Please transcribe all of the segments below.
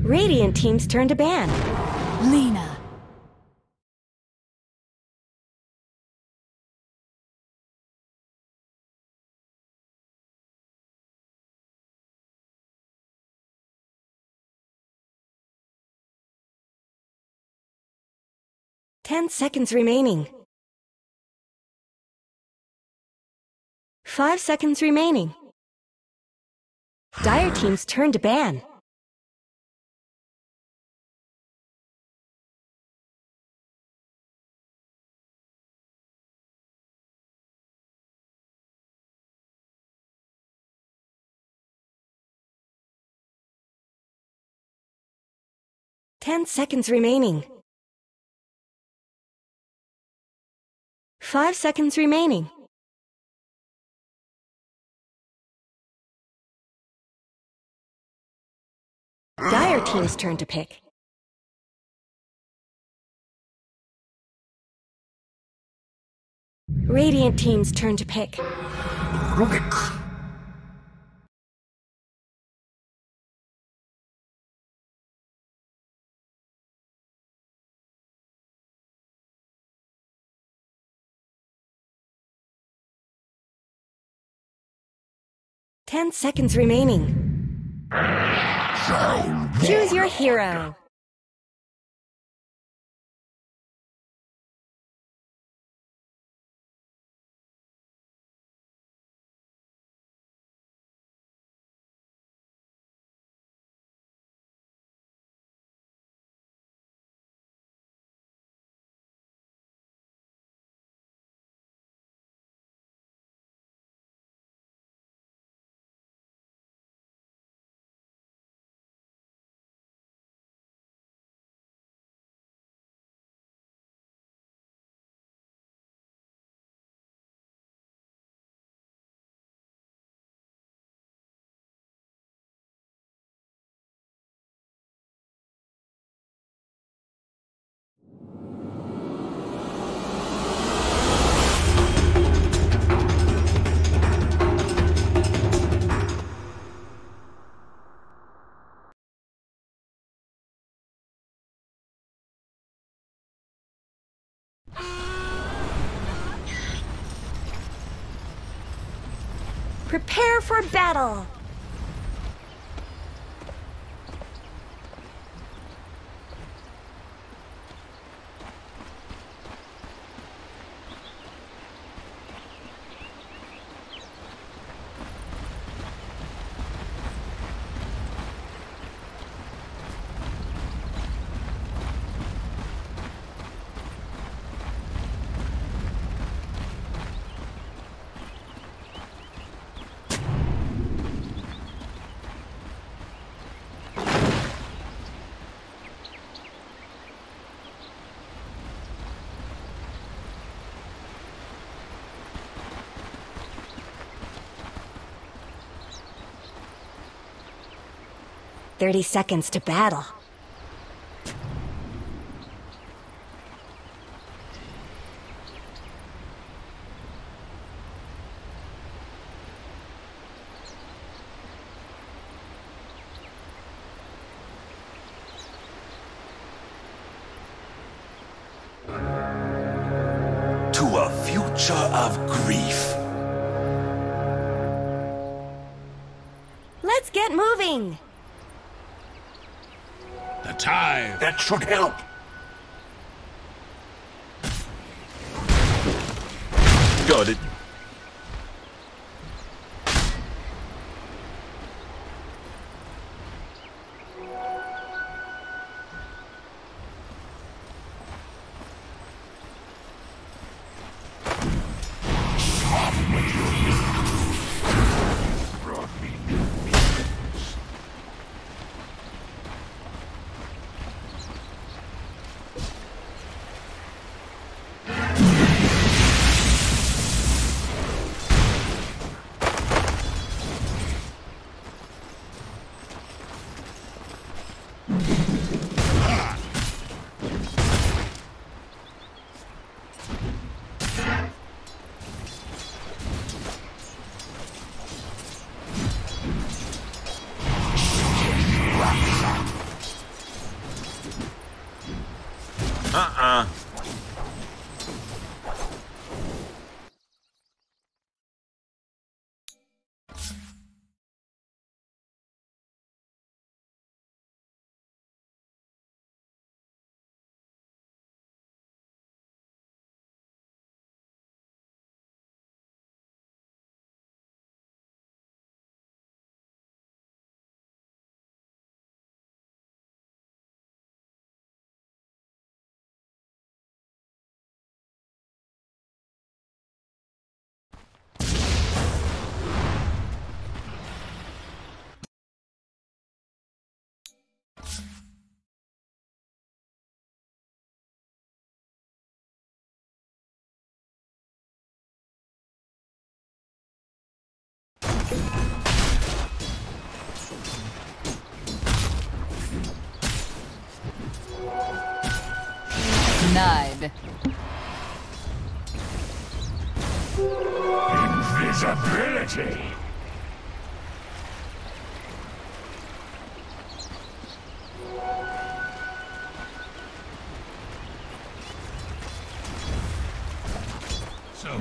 Radiant team's turn to ban. Lena. Ten seconds remaining. 5 seconds remaining. Dire team's turn to ban. Ten seconds remaining. 5 seconds remaining. Dire team's turn to pick. Radiant team's turn to pick. Rubik. 10 seconds remaining. Choose your hero. Prepare for battle! "30 seconds to battle." To a future of grief. Let's get moving! The time. That should help. Got it. Denied. Invisibility! So...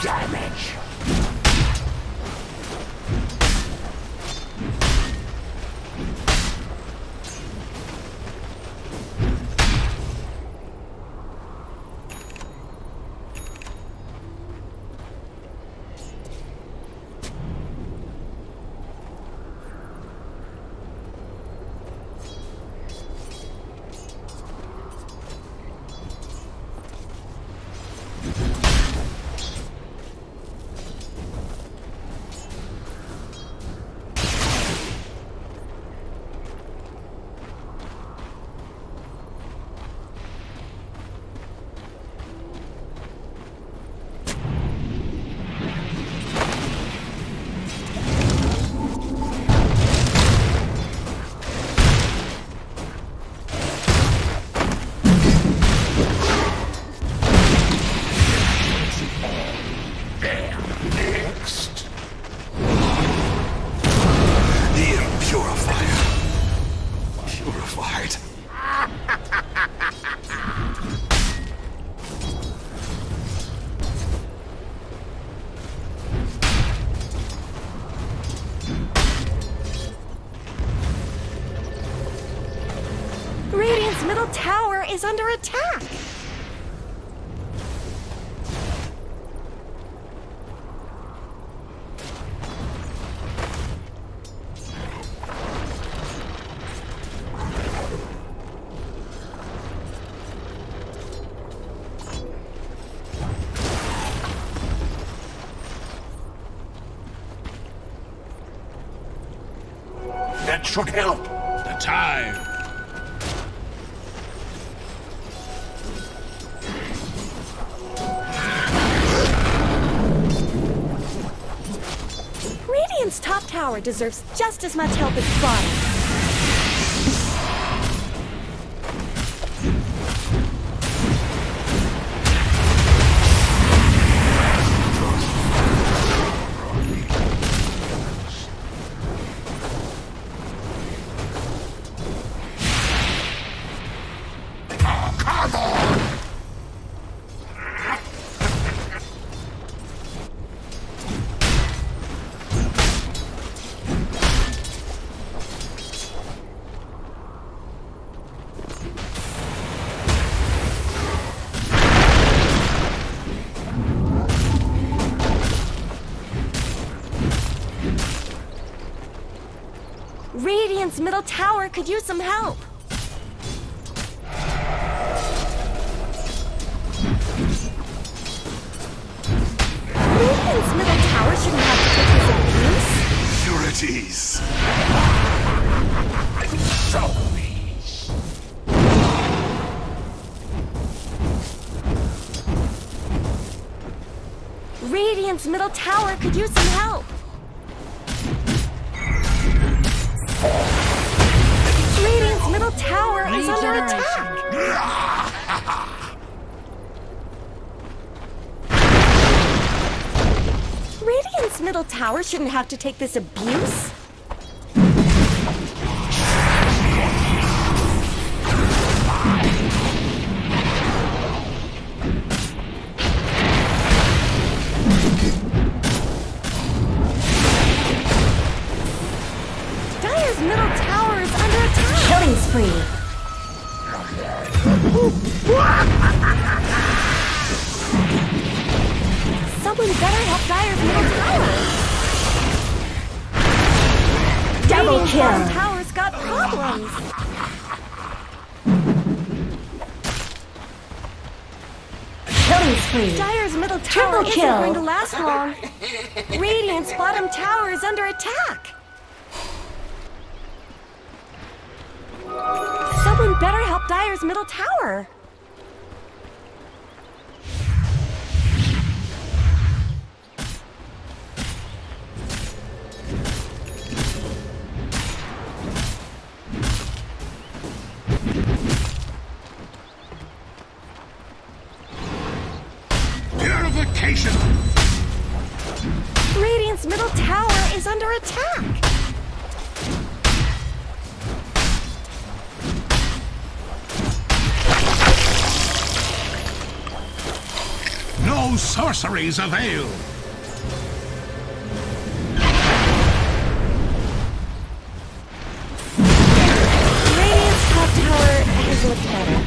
Damage! Radiant's middle tower is under attack! That should help. The time. Radiant's top tower deserves just as much help as bottom. Radiant's middle tower could use some help. abilities! So these. Radiant's middle tower could use some help. Radiant's middle tower is under attack. Radiant's middle tower shouldn't have to take this abuse. Dire's middle tower is under attack. Killing spree. Someone better help Dire's middle tower. Double kill. Radiant's tower's got problems. Killing spree. Dire's middle tower isn't going to last long. Radiant's bottom tower is under attack. Someone better help Dire's middle tower. Purification! Radiant's middle tower is under attack. No sorceries avail! Radiant's top tower has looked better.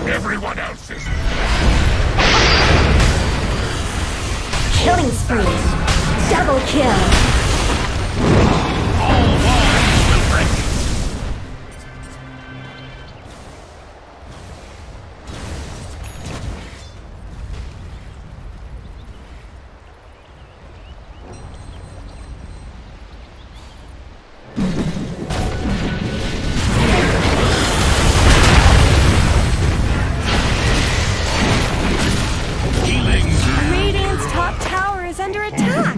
Everyone else's. Killing spree. Double kill. All walls will break. Radiant's top tower is under attack.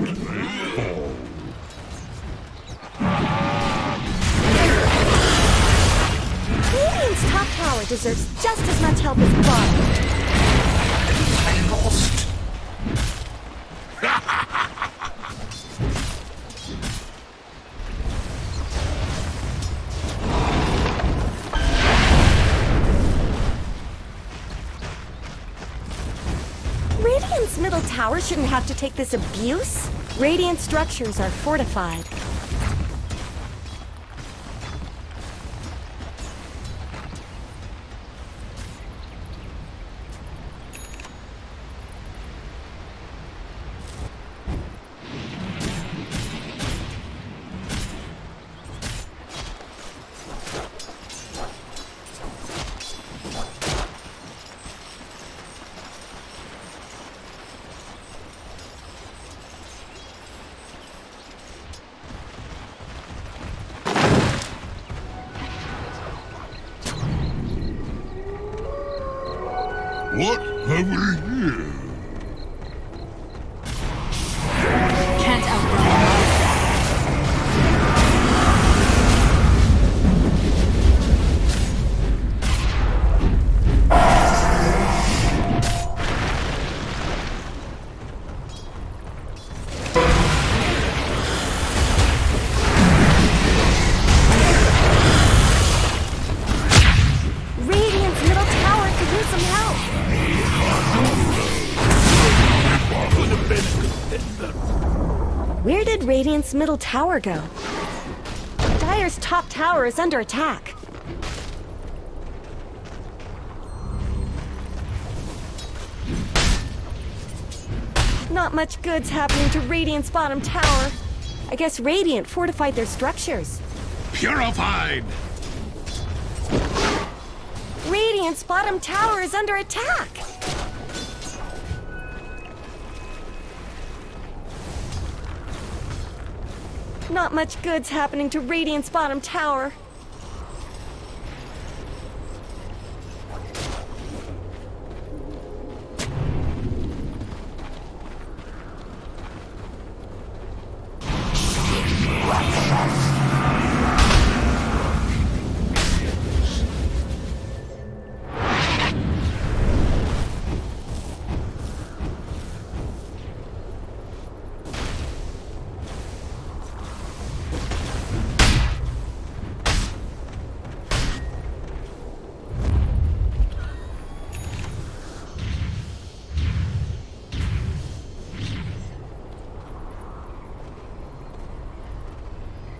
Radiant's top tower deserves just as much help as bottom. I lost. Radiant's middle tower shouldn't have to take this abuse. Radiant structures are fortified. What have we here? Can't outrun Where did Radiant's middle tower go? Dire's top tower is under attack. Not much good's happening to Radiant's bottom tower. I guess Radiant fortified their structures. Purified! Radiant's bottom tower is under attack. Not much good's happening to Radiant's bottom tower.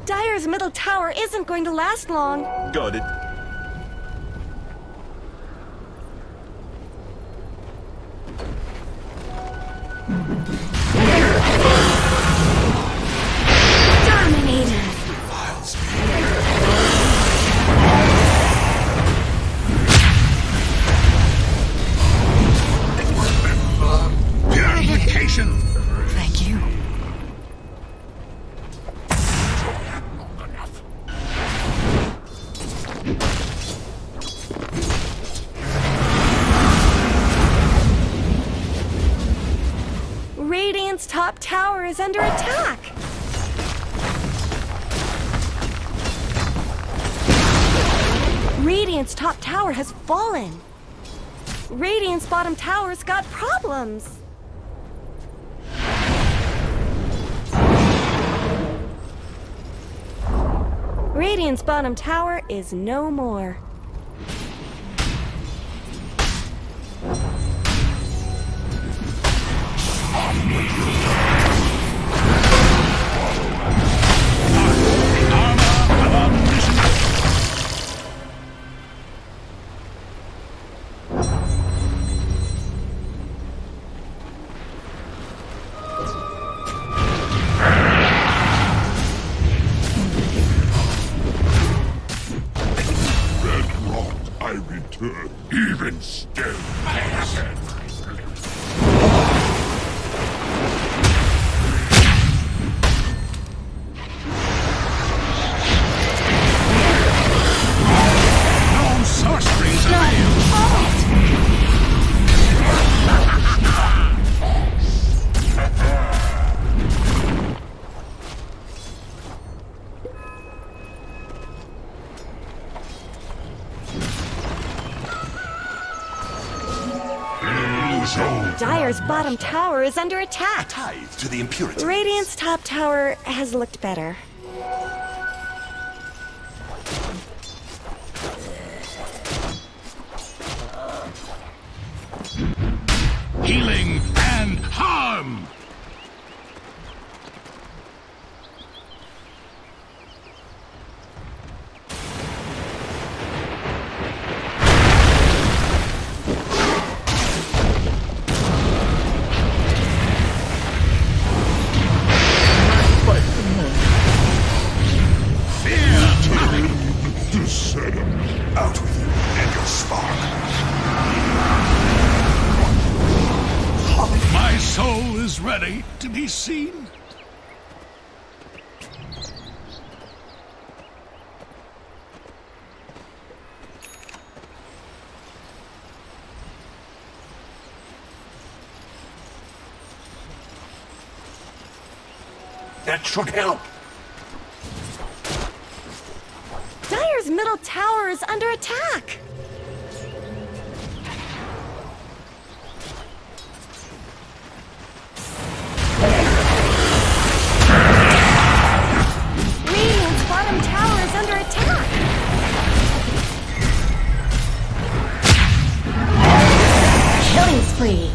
Dire's middle tower isn't going to last long. Got it. Dominated. Purification! Thank you. Radiant's top tower is under attack. Radiant's top tower has fallen. Radiant's bottom tower's got problems. Radiant's bottom tower is no more. Even still, passing. No sorceries avail. Dire's bottom tower is under attack. Tithe to the impurities. Radiant's top tower has looked better. Healing and harm! Out with you and your spark. My soul is ready to be seen. That should help. Dire's middle tower is under attack. Radiant's bottom tower is under attack. Killing spree.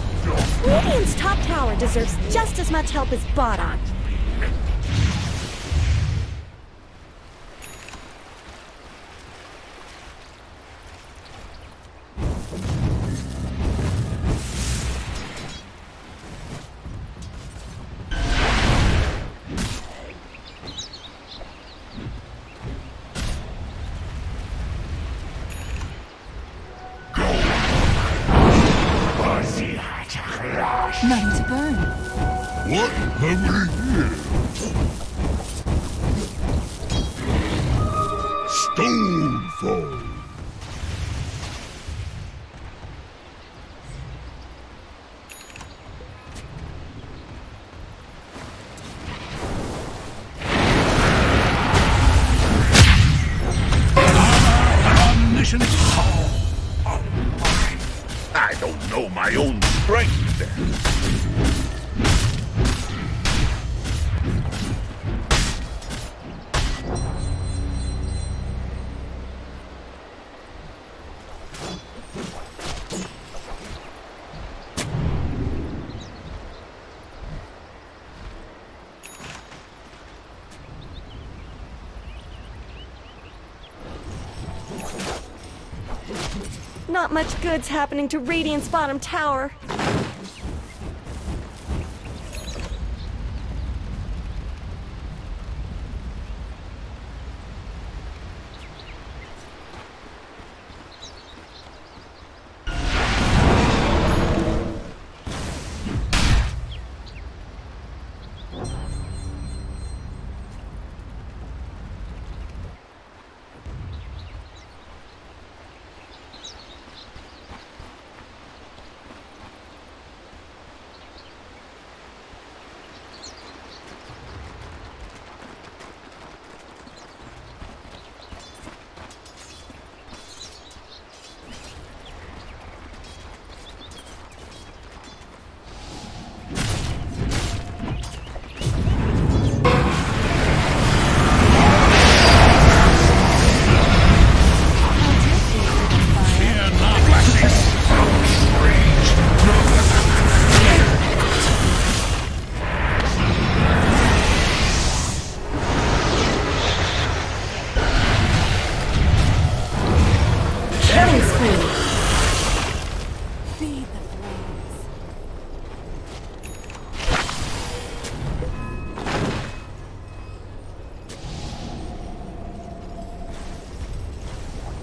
Radiant's Radiant's top tower deserves just as much help as bottom. Nothing to burn. What have we here? Stonefall. Omniscient. I don't know my own strength. Not much good's happening to Radiant's bottom tower.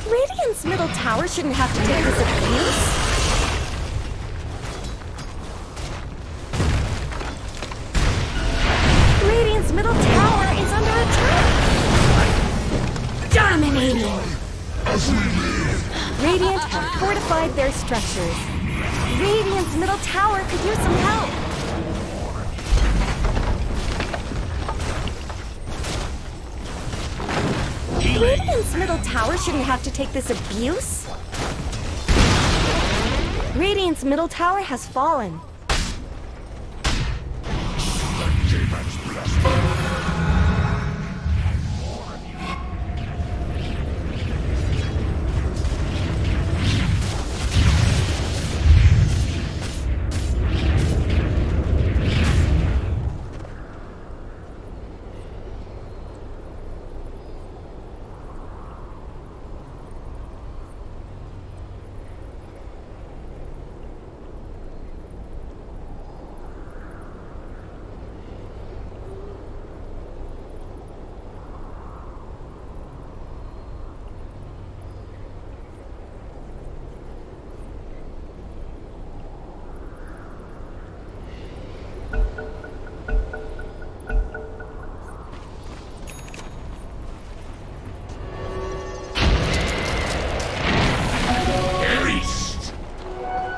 Radiant's middle tower shouldn't have to take this abuse. Radiant's middle tower is under attack. Dominating. Radiant have fortified their structures. Radiant's middle tower could use some help. Radiant's middle tower shouldn't have to take this abuse. Radiant's middle tower has fallen.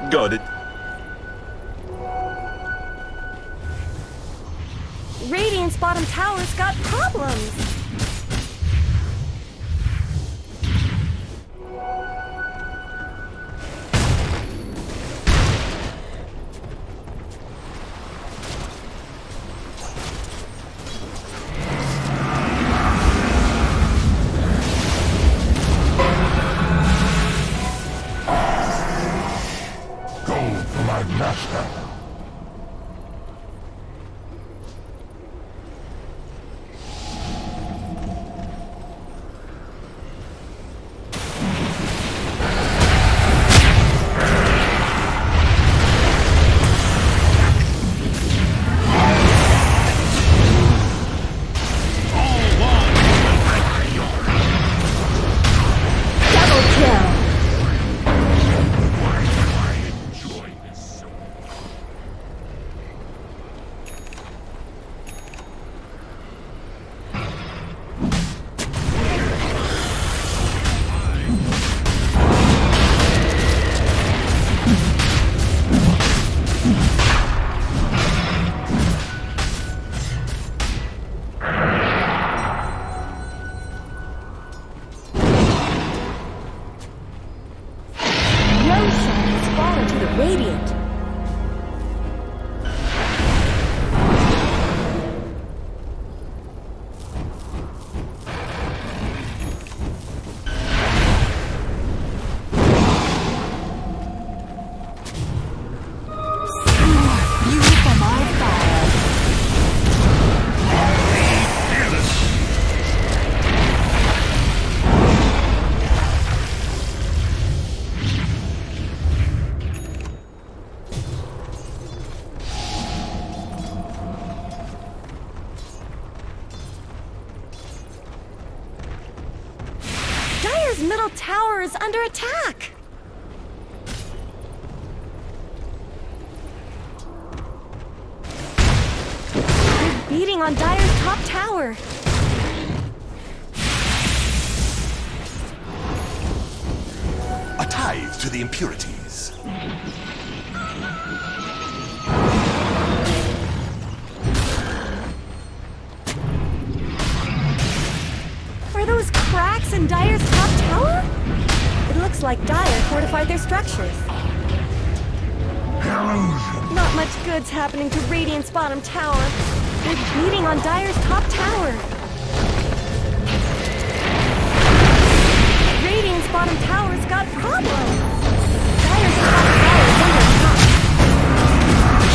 Got it. Radiant's bottom tower's got problems. Radiant. Dire's middle tower is under attack! They're beating on Dire's top tower! A tithe to the impurities. Are those cracks in Dire's top tower? It looks like Dire fortified their structures. Not much good's happening to Radiant's bottom tower. They're beating on Dire's top tower. Radiant's bottom tower's got problems. Dire's top tower is under attack.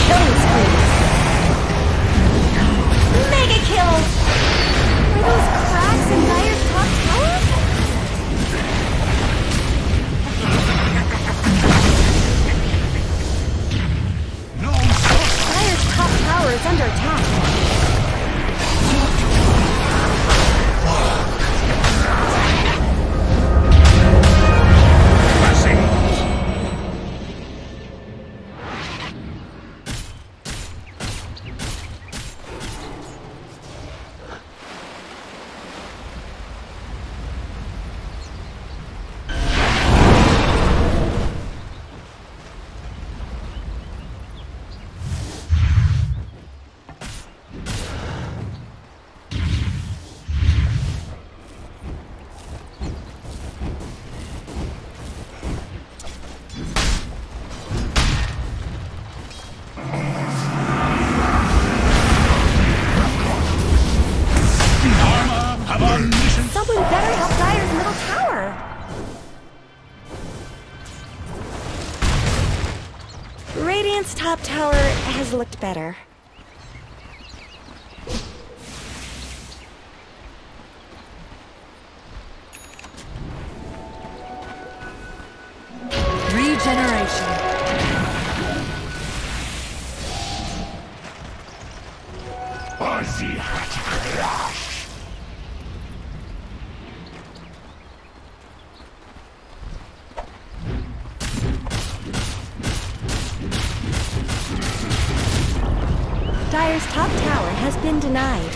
Killing spree. Mega kill! Are those cracks in Dire's top tower? Dire's top tower is under attack. Someone better help Dire's middle tower! Radiant's top tower has looked better. Regeneration. Dire's top tower has been denied.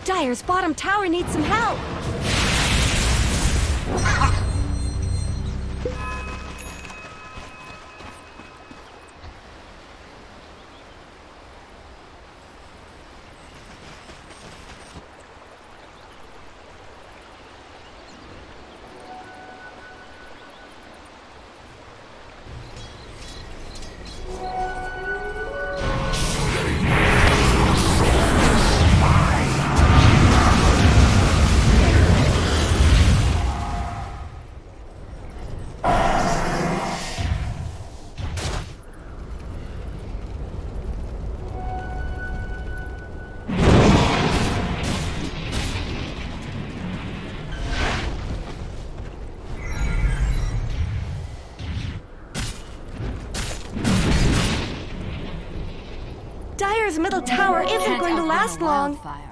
Dire's bottom tower needs some help! Dire's middle tower isn't going to last long. Wildfire.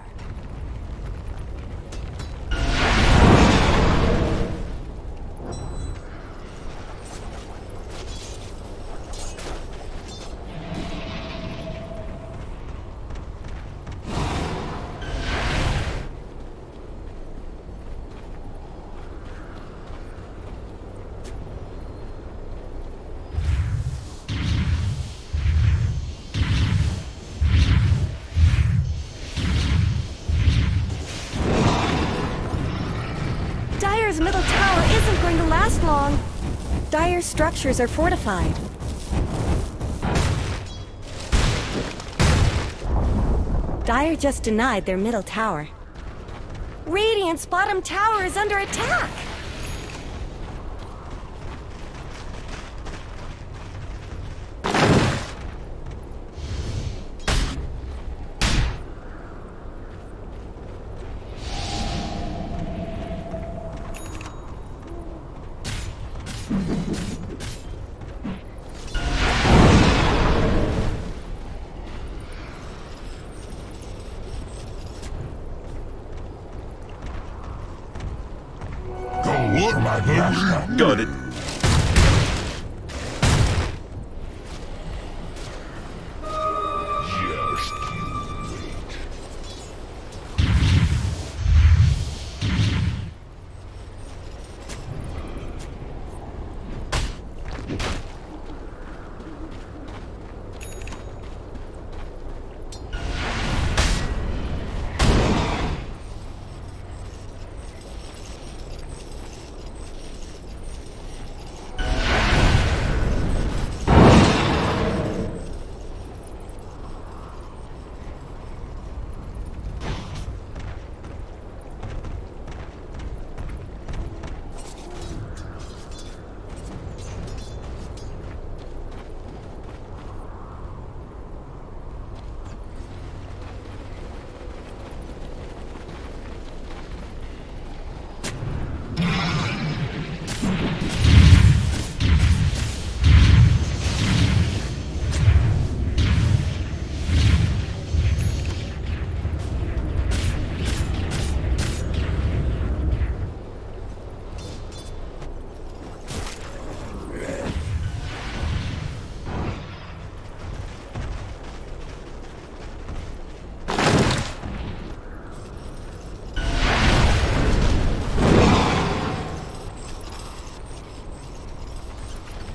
Dire's middle tower isn't going to last long. Dire's structures are fortified. Dire just denied their middle tower. Radiant's bottom tower is under attack! What? Got it. Just you wait.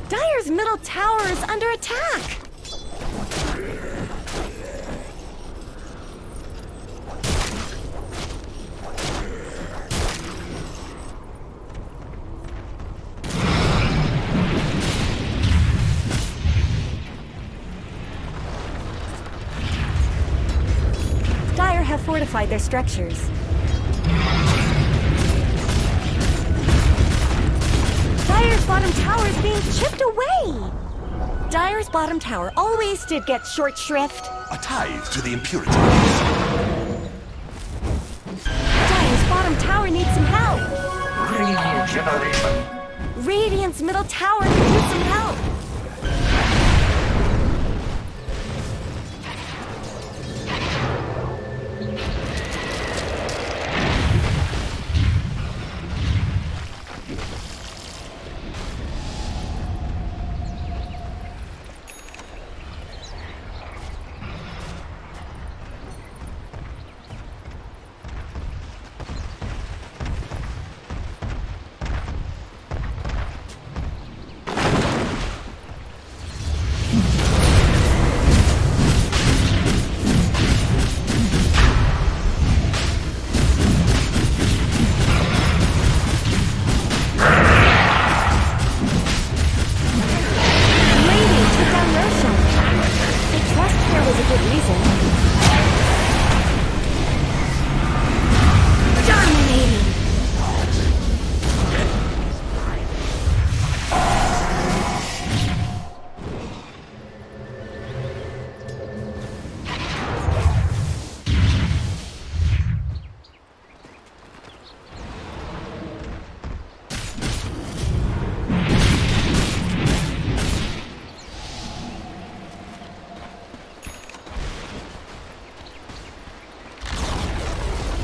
Dire's middle tower is under attack! Dire have fortified their structures. Dire's bottom tower is being chipped away! Dire's bottom tower always did get short shrift. A tithe to the impurities. Dire's bottom tower needs some help. Regeneration. Radiant's middle tower could use some help.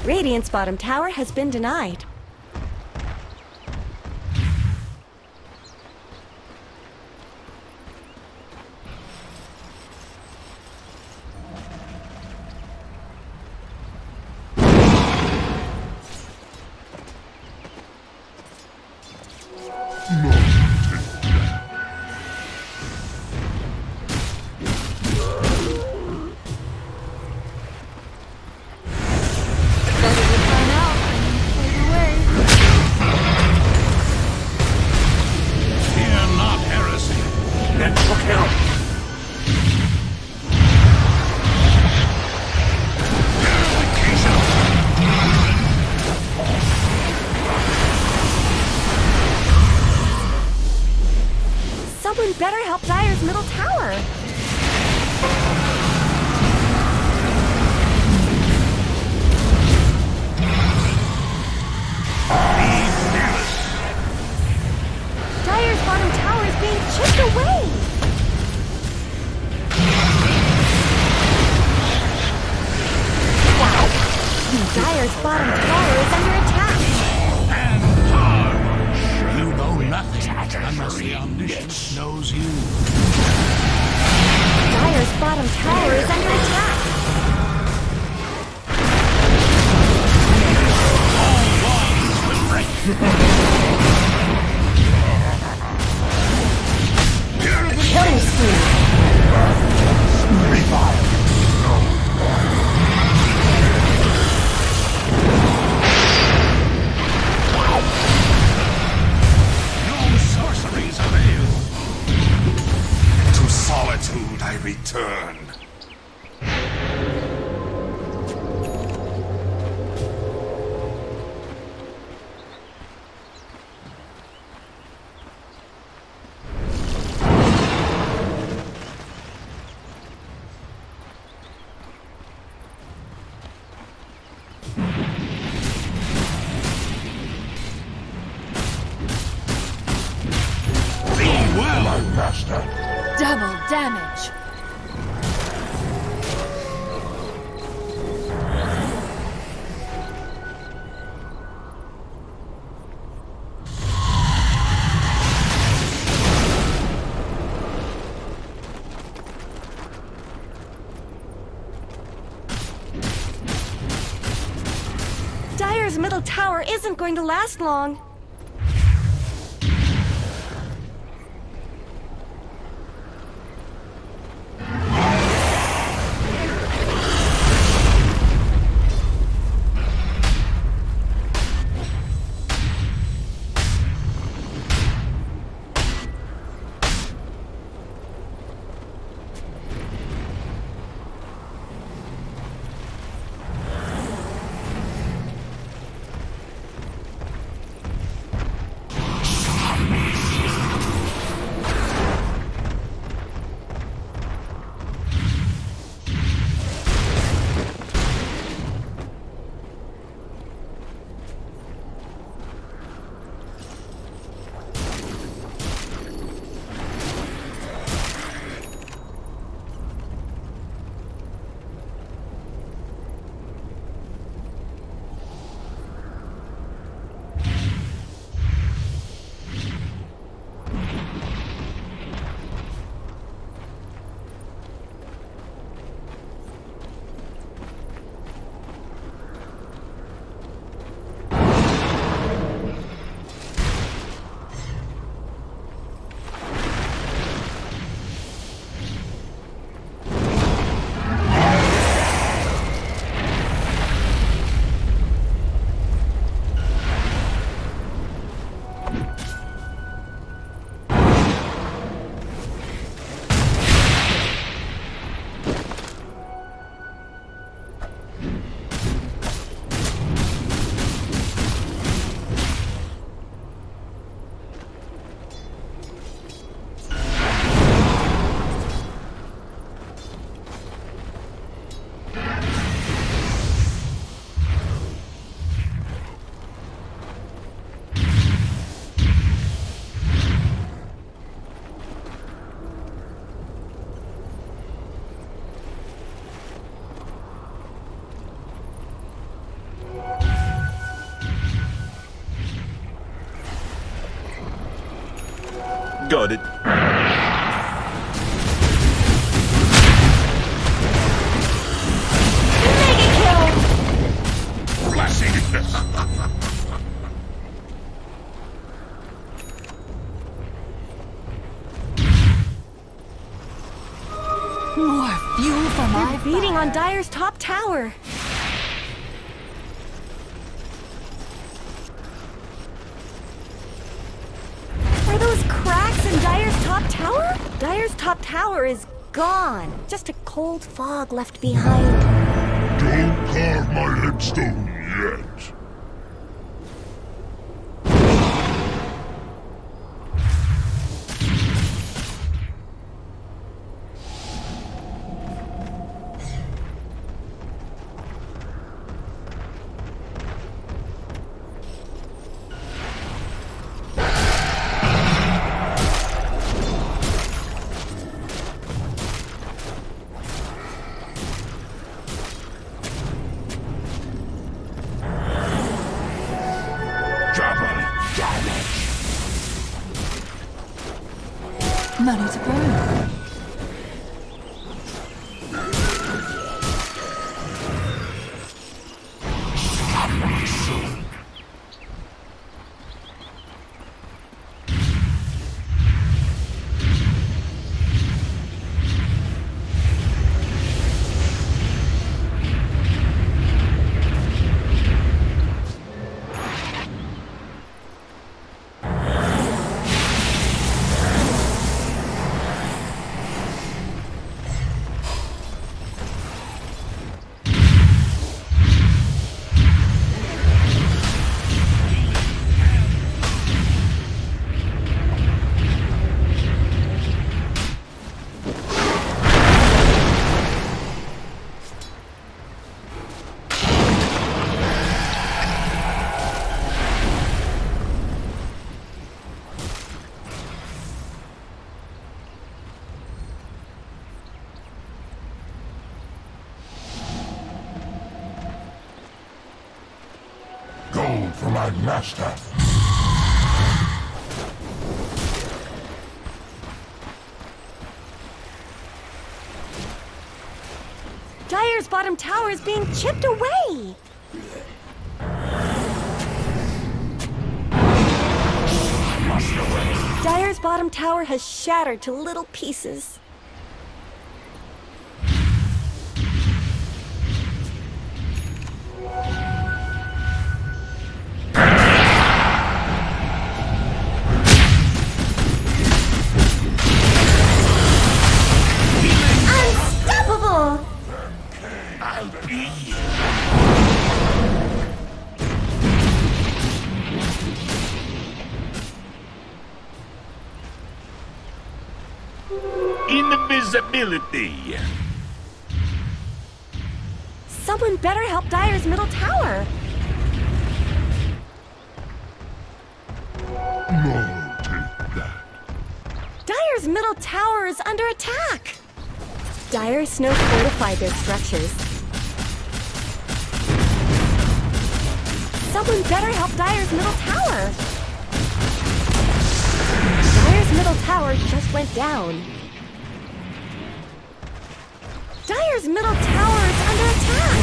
Radiant's bottom tower has been denied. Someone better help Dire's middle tower. Dire's bottom tower is being chipped away. Dire's bottom tower is under attack. You know nothing unless the omniscience knows you. Dire's bottom tower is under attack. Killing spree. Revive. No sorceries avail. To solitude I return. My master. Double damage. Dire's middle tower isn't going to last long. Got it. Mega kill! Flashing. More fuel for my They're beating fire. on Dire's top tower. Are those cracks in Dire's top tower? Dire's top tower is gone. Just a cold fog left behind. Don't carve my headstone yet. Money to burn. Gold for my master. Dire's bottom tower is being chipped away. Dire's bottom tower has shattered to little pieces. Unstoppable! I'll be. Invisibility. Someone better help Dire's middle tower. No, take that. Dire's middle tower is under attack. Dire Snow fortified their structures. Someone better help Dire's middle tower. Dire's middle tower just went down. Dire's middle tower is under attack.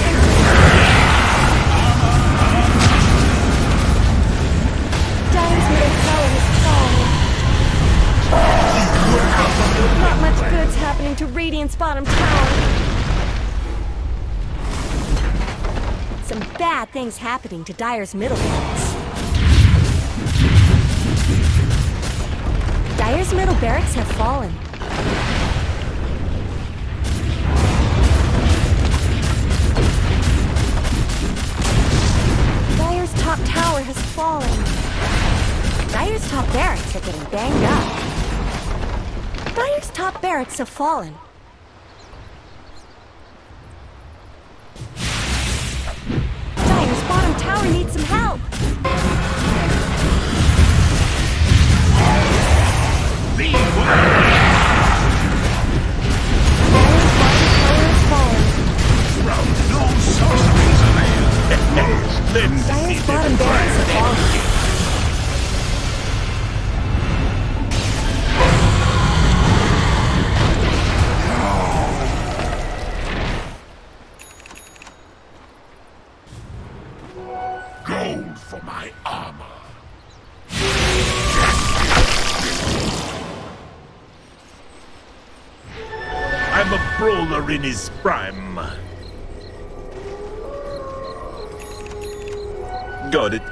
Dire's middle tower has fallen. Not much good's happening to Radiant's bottom tower. Some bad things happening to Dire's middle barracks. Dire's middle barracks have fallen. Dire's top tower has fallen. Dire's top barracks are getting banged up. Dire's top barracks have fallen. Dire's bottom tower needs some help. Dire's bottom tower has fallen. Dire's bottom barracks have fallen. I'm a brawler in his prime. Got it.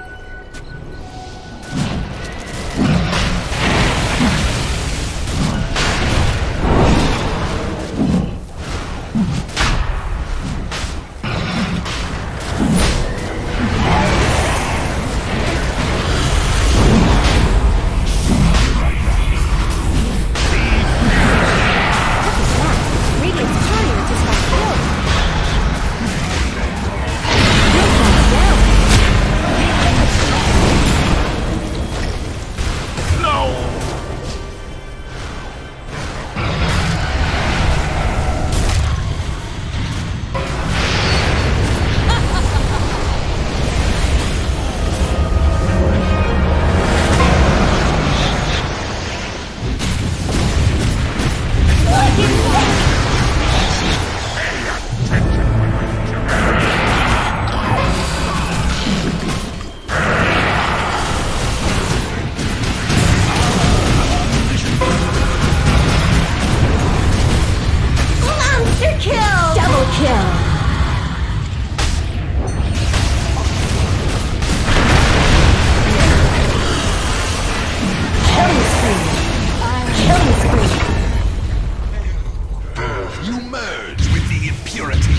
You merge with the impurities.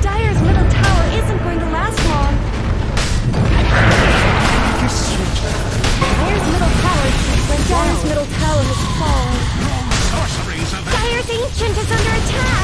Dire's middle tower isn't going to last long. Dire's middle tower has fallen. Sorceries of Dire's ancient is under attack.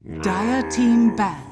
Dire team ban.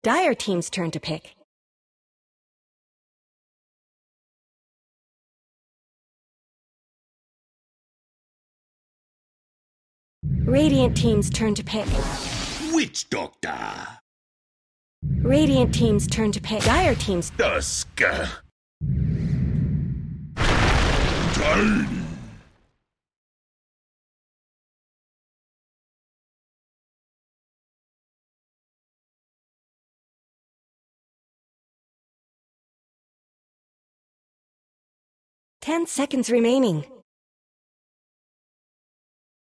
Dire team's turn to pick. Radiant team's turn to pick. Witch Doctor. Radiant team's turn to pick. Dire team's... Dusk. Turn. Ten seconds remaining.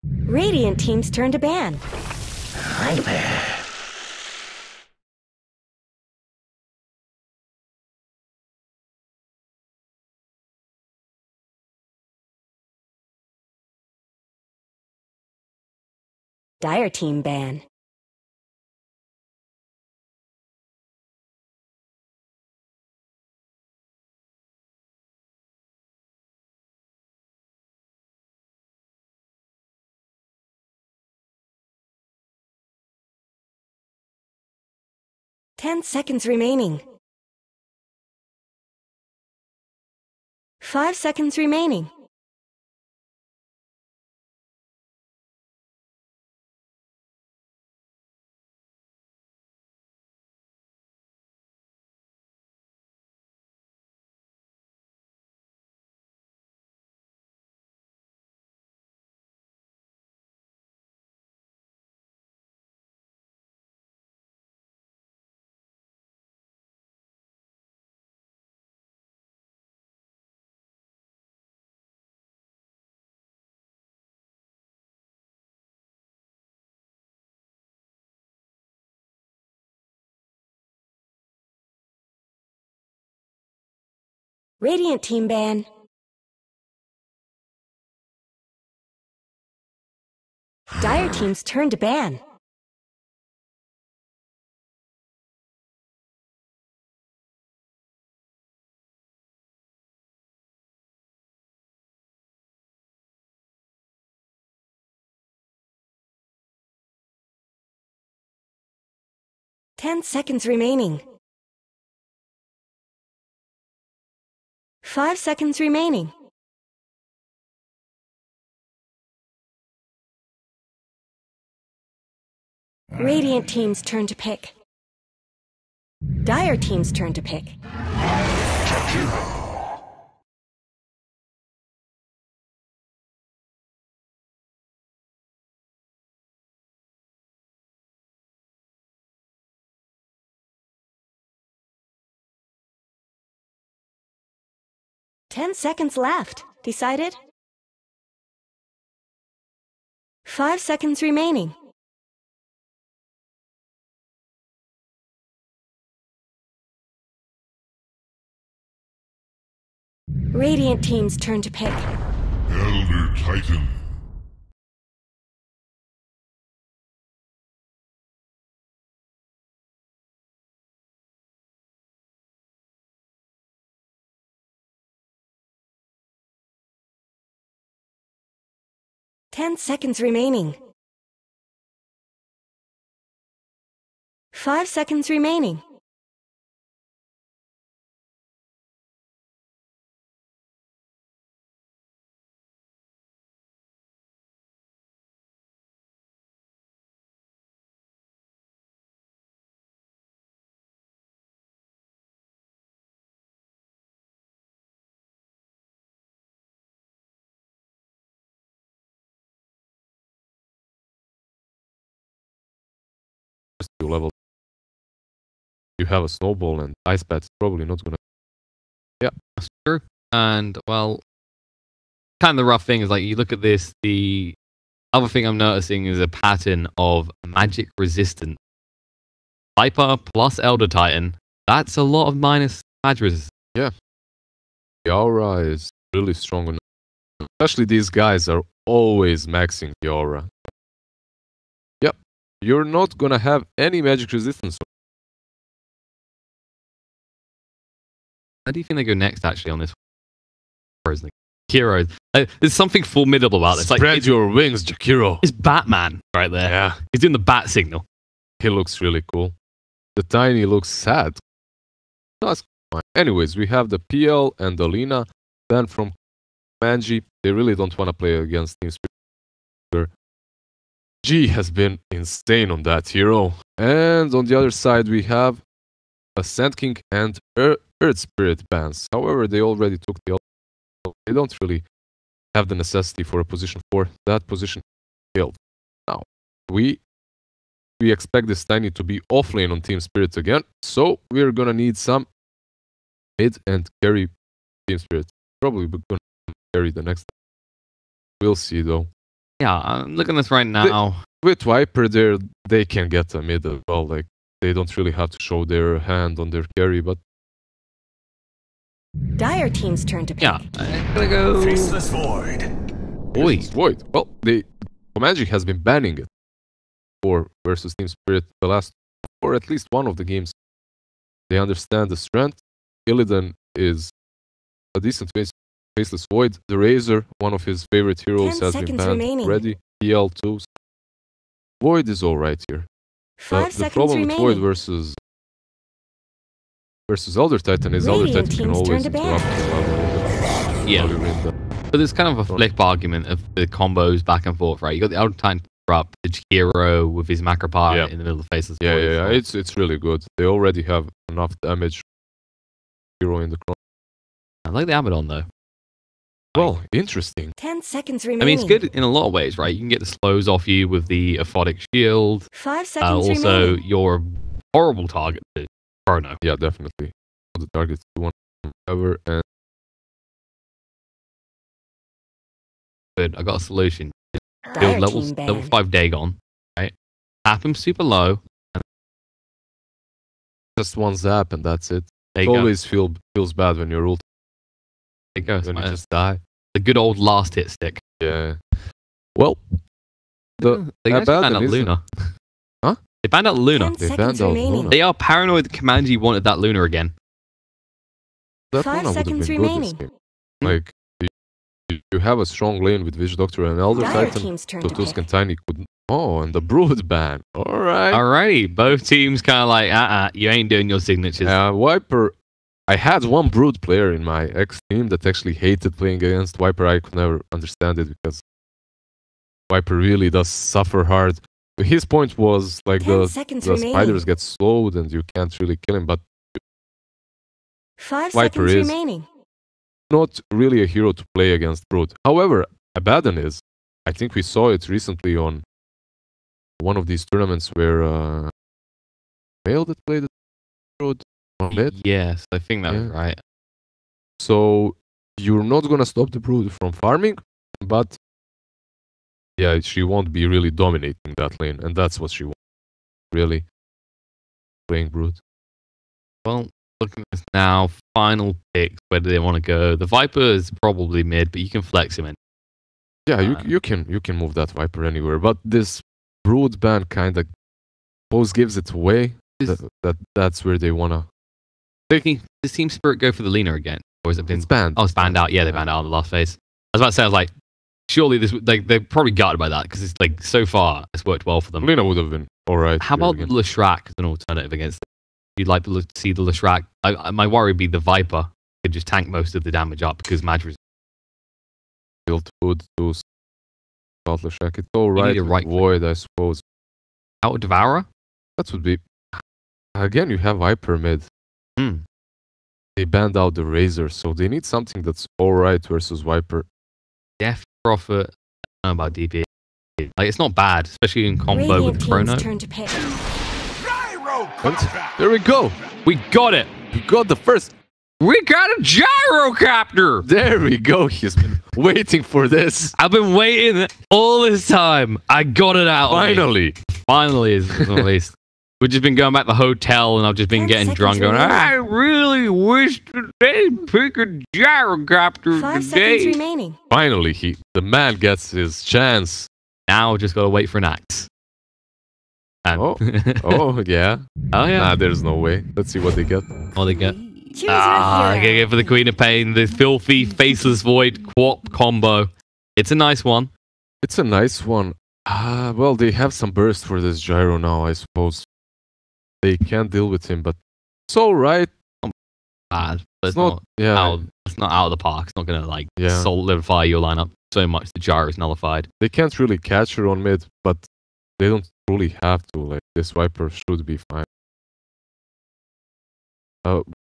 Radiant team's turn to ban. Hyper. 'Dire team ban. Ten seconds remaining. 5 seconds remaining. Radiant team ban. Dire team's turn to ban. Ten seconds remaining. 5 seconds remaining. Radiant team's turn to pick. Dire team's turn to pick. 10 seconds left. Decided? 5 seconds remaining. Radiant team's turn to pick. Elder Titan. Ten seconds remaining. 5 seconds remaining. Level. You have a snowball and ice bat's probably not gonna. Yeah, sure. And well, kind of the rough thing is, like, you look at this, the other thing I'm noticing is a pattern of magic resistance. Viper plus Elder Titan, that's a lot of minus magic resistance. Yeah. The aura is really strong enough. Especially these guys are always maxing the aura. Yep. You're not gonna have any magic resistance. How do you think they go next, actually, on this? Heroes. There's something formidable about this. Spread like, your wings, Jakiro. It's Batman right there. Yeah. He's doing the bat signal. He looks really cool. The Tiny looks sad. That's fine. Anyways, we have the PL and the Lina. Then from CoM18Anji, they really don't want to play against Team Spirit. G has been insane on that hero. And on the other side, we have a Sand King and Earth Spirit bans. However, they already took the ultimate. They don't really have the necessity for a position 4. That position killed. Now, we expect this Tiny to be offlane on Team Spirit again. So, we're gonna need some mid and carry Team Spirit. Probably we're gonna carry the next. We'll see though. Yeah, I'm looking at this right now. With Viper there, they can get a mid as well. Like, they don't really have to show their hand on their carry, but Dire team's turn to pick. Yeah, I'm gonna go. Faceless Void. Void. Well, CoM18Anji has been banning it for versus Team Spirit the last, or at least one of the games. They understand the strength. Illidan is a decent Faceless Void. The Razor, one of his favorite heroes, 10 has been seconds banned remaining. already. PL2. Void is alright here. 5 The seconds problem with Void remaining. versus Elder Titan is Elder Radiant Titan can team's always turn to interrupt ban. the level. Yeah. But there's kind of a flip argument of the combos back and forth, right? You got the Elder Titan interrupt, the hero with his macro power in the middle of the Faceless Yeah, Void. yeah, yeah. It's really good. They already have enough damage. Hero in the cross. I like the Abaddon, though. Well, interesting. 10 seconds I remaining. mean, it's good in a lot of ways, right? You can get the slows off you with the aphotic shield. 5 seconds Also, remaining. you're a horrible target to Chrono. Yeah, definitely. The targets you want ever, and Good, I got a solution. Dire Build team level ban. 5 Dagon, right? Tap him super low. just one zap, and that's it. There It you go. always feels bad when you're ult. There you go. When you just die. The good old last hit stick. Yeah. Well, the They actually banned Abaddon out isn't- Luna. Huh? They banned out Luna. 10 They seconds banned out remaining. Luna. They are paranoid that CoM18Anji wanted that Luna again. That 5 Luna would have seconds been good this remaining. game. Like, you have a strong lane with Witch Doctor and Elder Dire Titan. team's turn So to Tusk pick. and Tiny could. Oh, and the Brood ban. Alright. Alrighty, both teams kind of like, you ain't doing your signatures. Viper. I had one Brood player in my ex team that actually hated playing against Viper. I could never understand it because Viper really does suffer hard. His point was like 10 the seconds spiders remaining. get slowed and you can't really kill him, but 5 Viper seconds is- remaining. not really a hero to play against Brood. However, Abaddon is. I think we saw it recently on one of these tournaments where Male that played Brood on mid. Yes, I think that was Yeah. right. So you're not gonna stop the Brood from farming, but yeah, she won't be really dominating that lane, and that's what she wants. Really playing Brood. Well, looking at this now, final picks, where do they want to go? The Viper is probably mid, but you can flex him in. Yeah, you can move that Viper anywhere, but this Brood ban kind of both gives it away. That's where they wanna. Does Team Spirit go for the Lina again? Or has it been It's banned. Oh, it's banned out. Yeah, they banned out on the last phase. I was about to say, I was like, surely this they're probably gutted by that because it's like so far it's worked well for them. Lina would have been alright. How about the Leshrac as an alternative against it? You'd like to see the Leshrac. My worry would be the Viper could just tank most of the damage up because Madras. built food to Scotland Shack? It's alright. need a right Void, I suppose. Out of Devourer? That would be. Again, you have Viper mid. They banned out the Razor, so they need something that's alright versus Viper. Death Prophet. I don't know about DP. Like, it's not bad, especially in combo Radiant with Chrono. team's turn to pick. Gyro And contract. there we go. We got it! We got the first We got a gyrocopter! There we go. He's been waiting for this. I've been waiting all this time. I got it out. Finally. Finally, is at least. We've just been going back to the hotel and I've just been 10 getting drunk going, seconds I really wish they'd pick a gyrocopter 5 seconds today. remaining. Finally, the man gets his chance. Now just gotta wait for an axe. And Oh, yeah. oh yeah. Nah, there's no way. Let's see what they get. What they get? Choose I your gotta hero. go for the Queen of Pain, the filthy Faceless Void Quap combo. It's a nice one. It's a nice one. Well, they have some burst for this gyro now, I suppose. They can't deal with him, but it's alright. Bad, but It's not, yeah. it's not out of the park. It's not gonna like Yeah. solidify your lineup so much. The gyro is nullified. They can't really catch her on mid, but they don't really have to. Like, this Viper should be fine.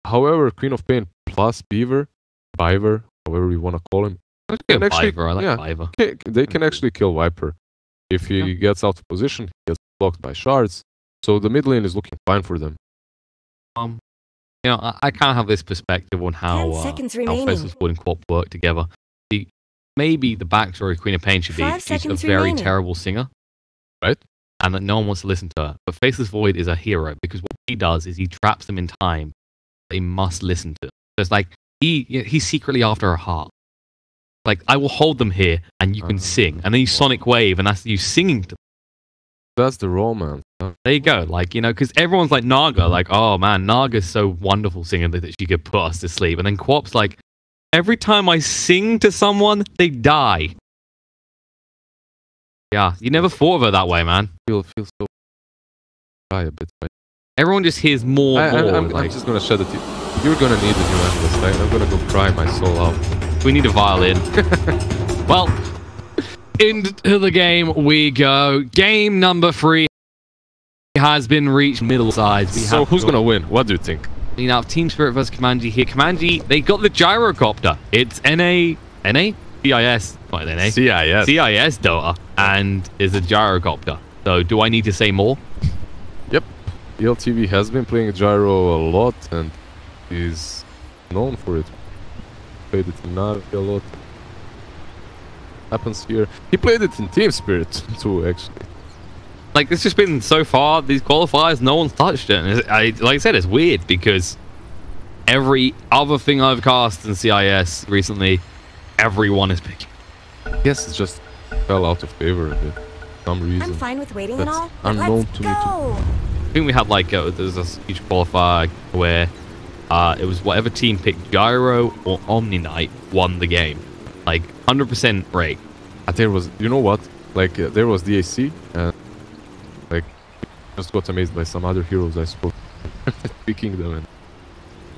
However, Queen of Pain plus Biver, however you want to call him, Let's can go actually- Viper. I like yeah. Viper. they can actually kill Viper. If he gets out of position, he gets blocked by shards. So the mid lane is looking fine for them. You know, I kind of have this perspective on 10 how seconds how remaining. Faceless Void and Quap work together. Maybe the backstory of Queen of Pain should be 5 she's a seconds very remaining. terrible singer, Right? and that no one wants to listen to her. But Faceless Void is a hero because what he does is he traps them in time. They must listen to. So it's like he's secretly after her heart. Like, I will hold them here, and you can sing, and then you Sonic Wave, and that's you singing to them. That's the romance. There you go. Like, you know, because everyone's like Naga, like, oh man, Naga's so wonderful singer that she could put us to sleep. And then Quap's like, every time I sing to someone, they die. Yeah, you never thought of her that way, man. Feel so cry a bit. Right? Everyone just hears more. I'm like, just gonna shed a tear. You're gonna need a new endless, right? I'm gonna go cry my soul out. we need a violin. Well, into the game we go. Game number 3 has been reached middle sides. So who's gonna win? What do you think? You know, Team Spirit versus CoM18Anji here. CoM18Anji, they got the gyrocopter. It's NA? CIS. Not NA. CIS. CIS Dota. And is a gyrocopter. So do I need to say more? Yep. ELTV has been playing gyro a lot and is known for it. Played it in Navi a lot. Happens here. He played it in Team Spirit too, actually. Like, it's just been so far, these qualifiers, no one's touched it. And like I said, it's weird because every other thing I've cast in CIS recently, everyone is picking. Yes, it just fell out of favor a bit. For some reason. I'm fine with waiting and That's all. But unknown let's to me too. go. I think we had like there's this huge qualifier where it was whatever team picked Gyro or Omni Knight won the game, like 100% break. There was, you know what? Like there was DAC, and like just got amazed by some other heroes I suppose. Picking them. And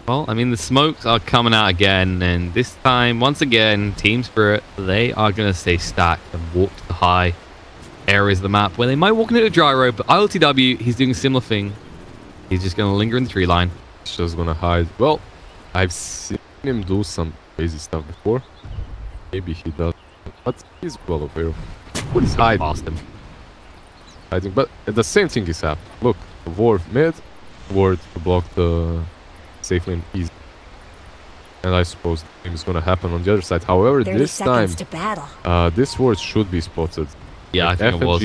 Well, I mean the smokes are coming out again, and this time once again Team Spirit, they are gonna stay stacked and walk to the high areas of the map where they might walk into a Gyro, but ILTW, he's doing a similar thing. He's just gonna linger in the tree line. it's just gonna hide. Well, I've seen him do some crazy stuff before. Maybe he does, but he's well aware of what he's hiding. Past him. Hiding, but the same thing is happening. Look, ward mid, ward to block the safe lane easy. And I suppose the same is gonna happen on the other side. However, 30 this time, seconds to battle. this ward should be spotted. Yeah, Like I think it was.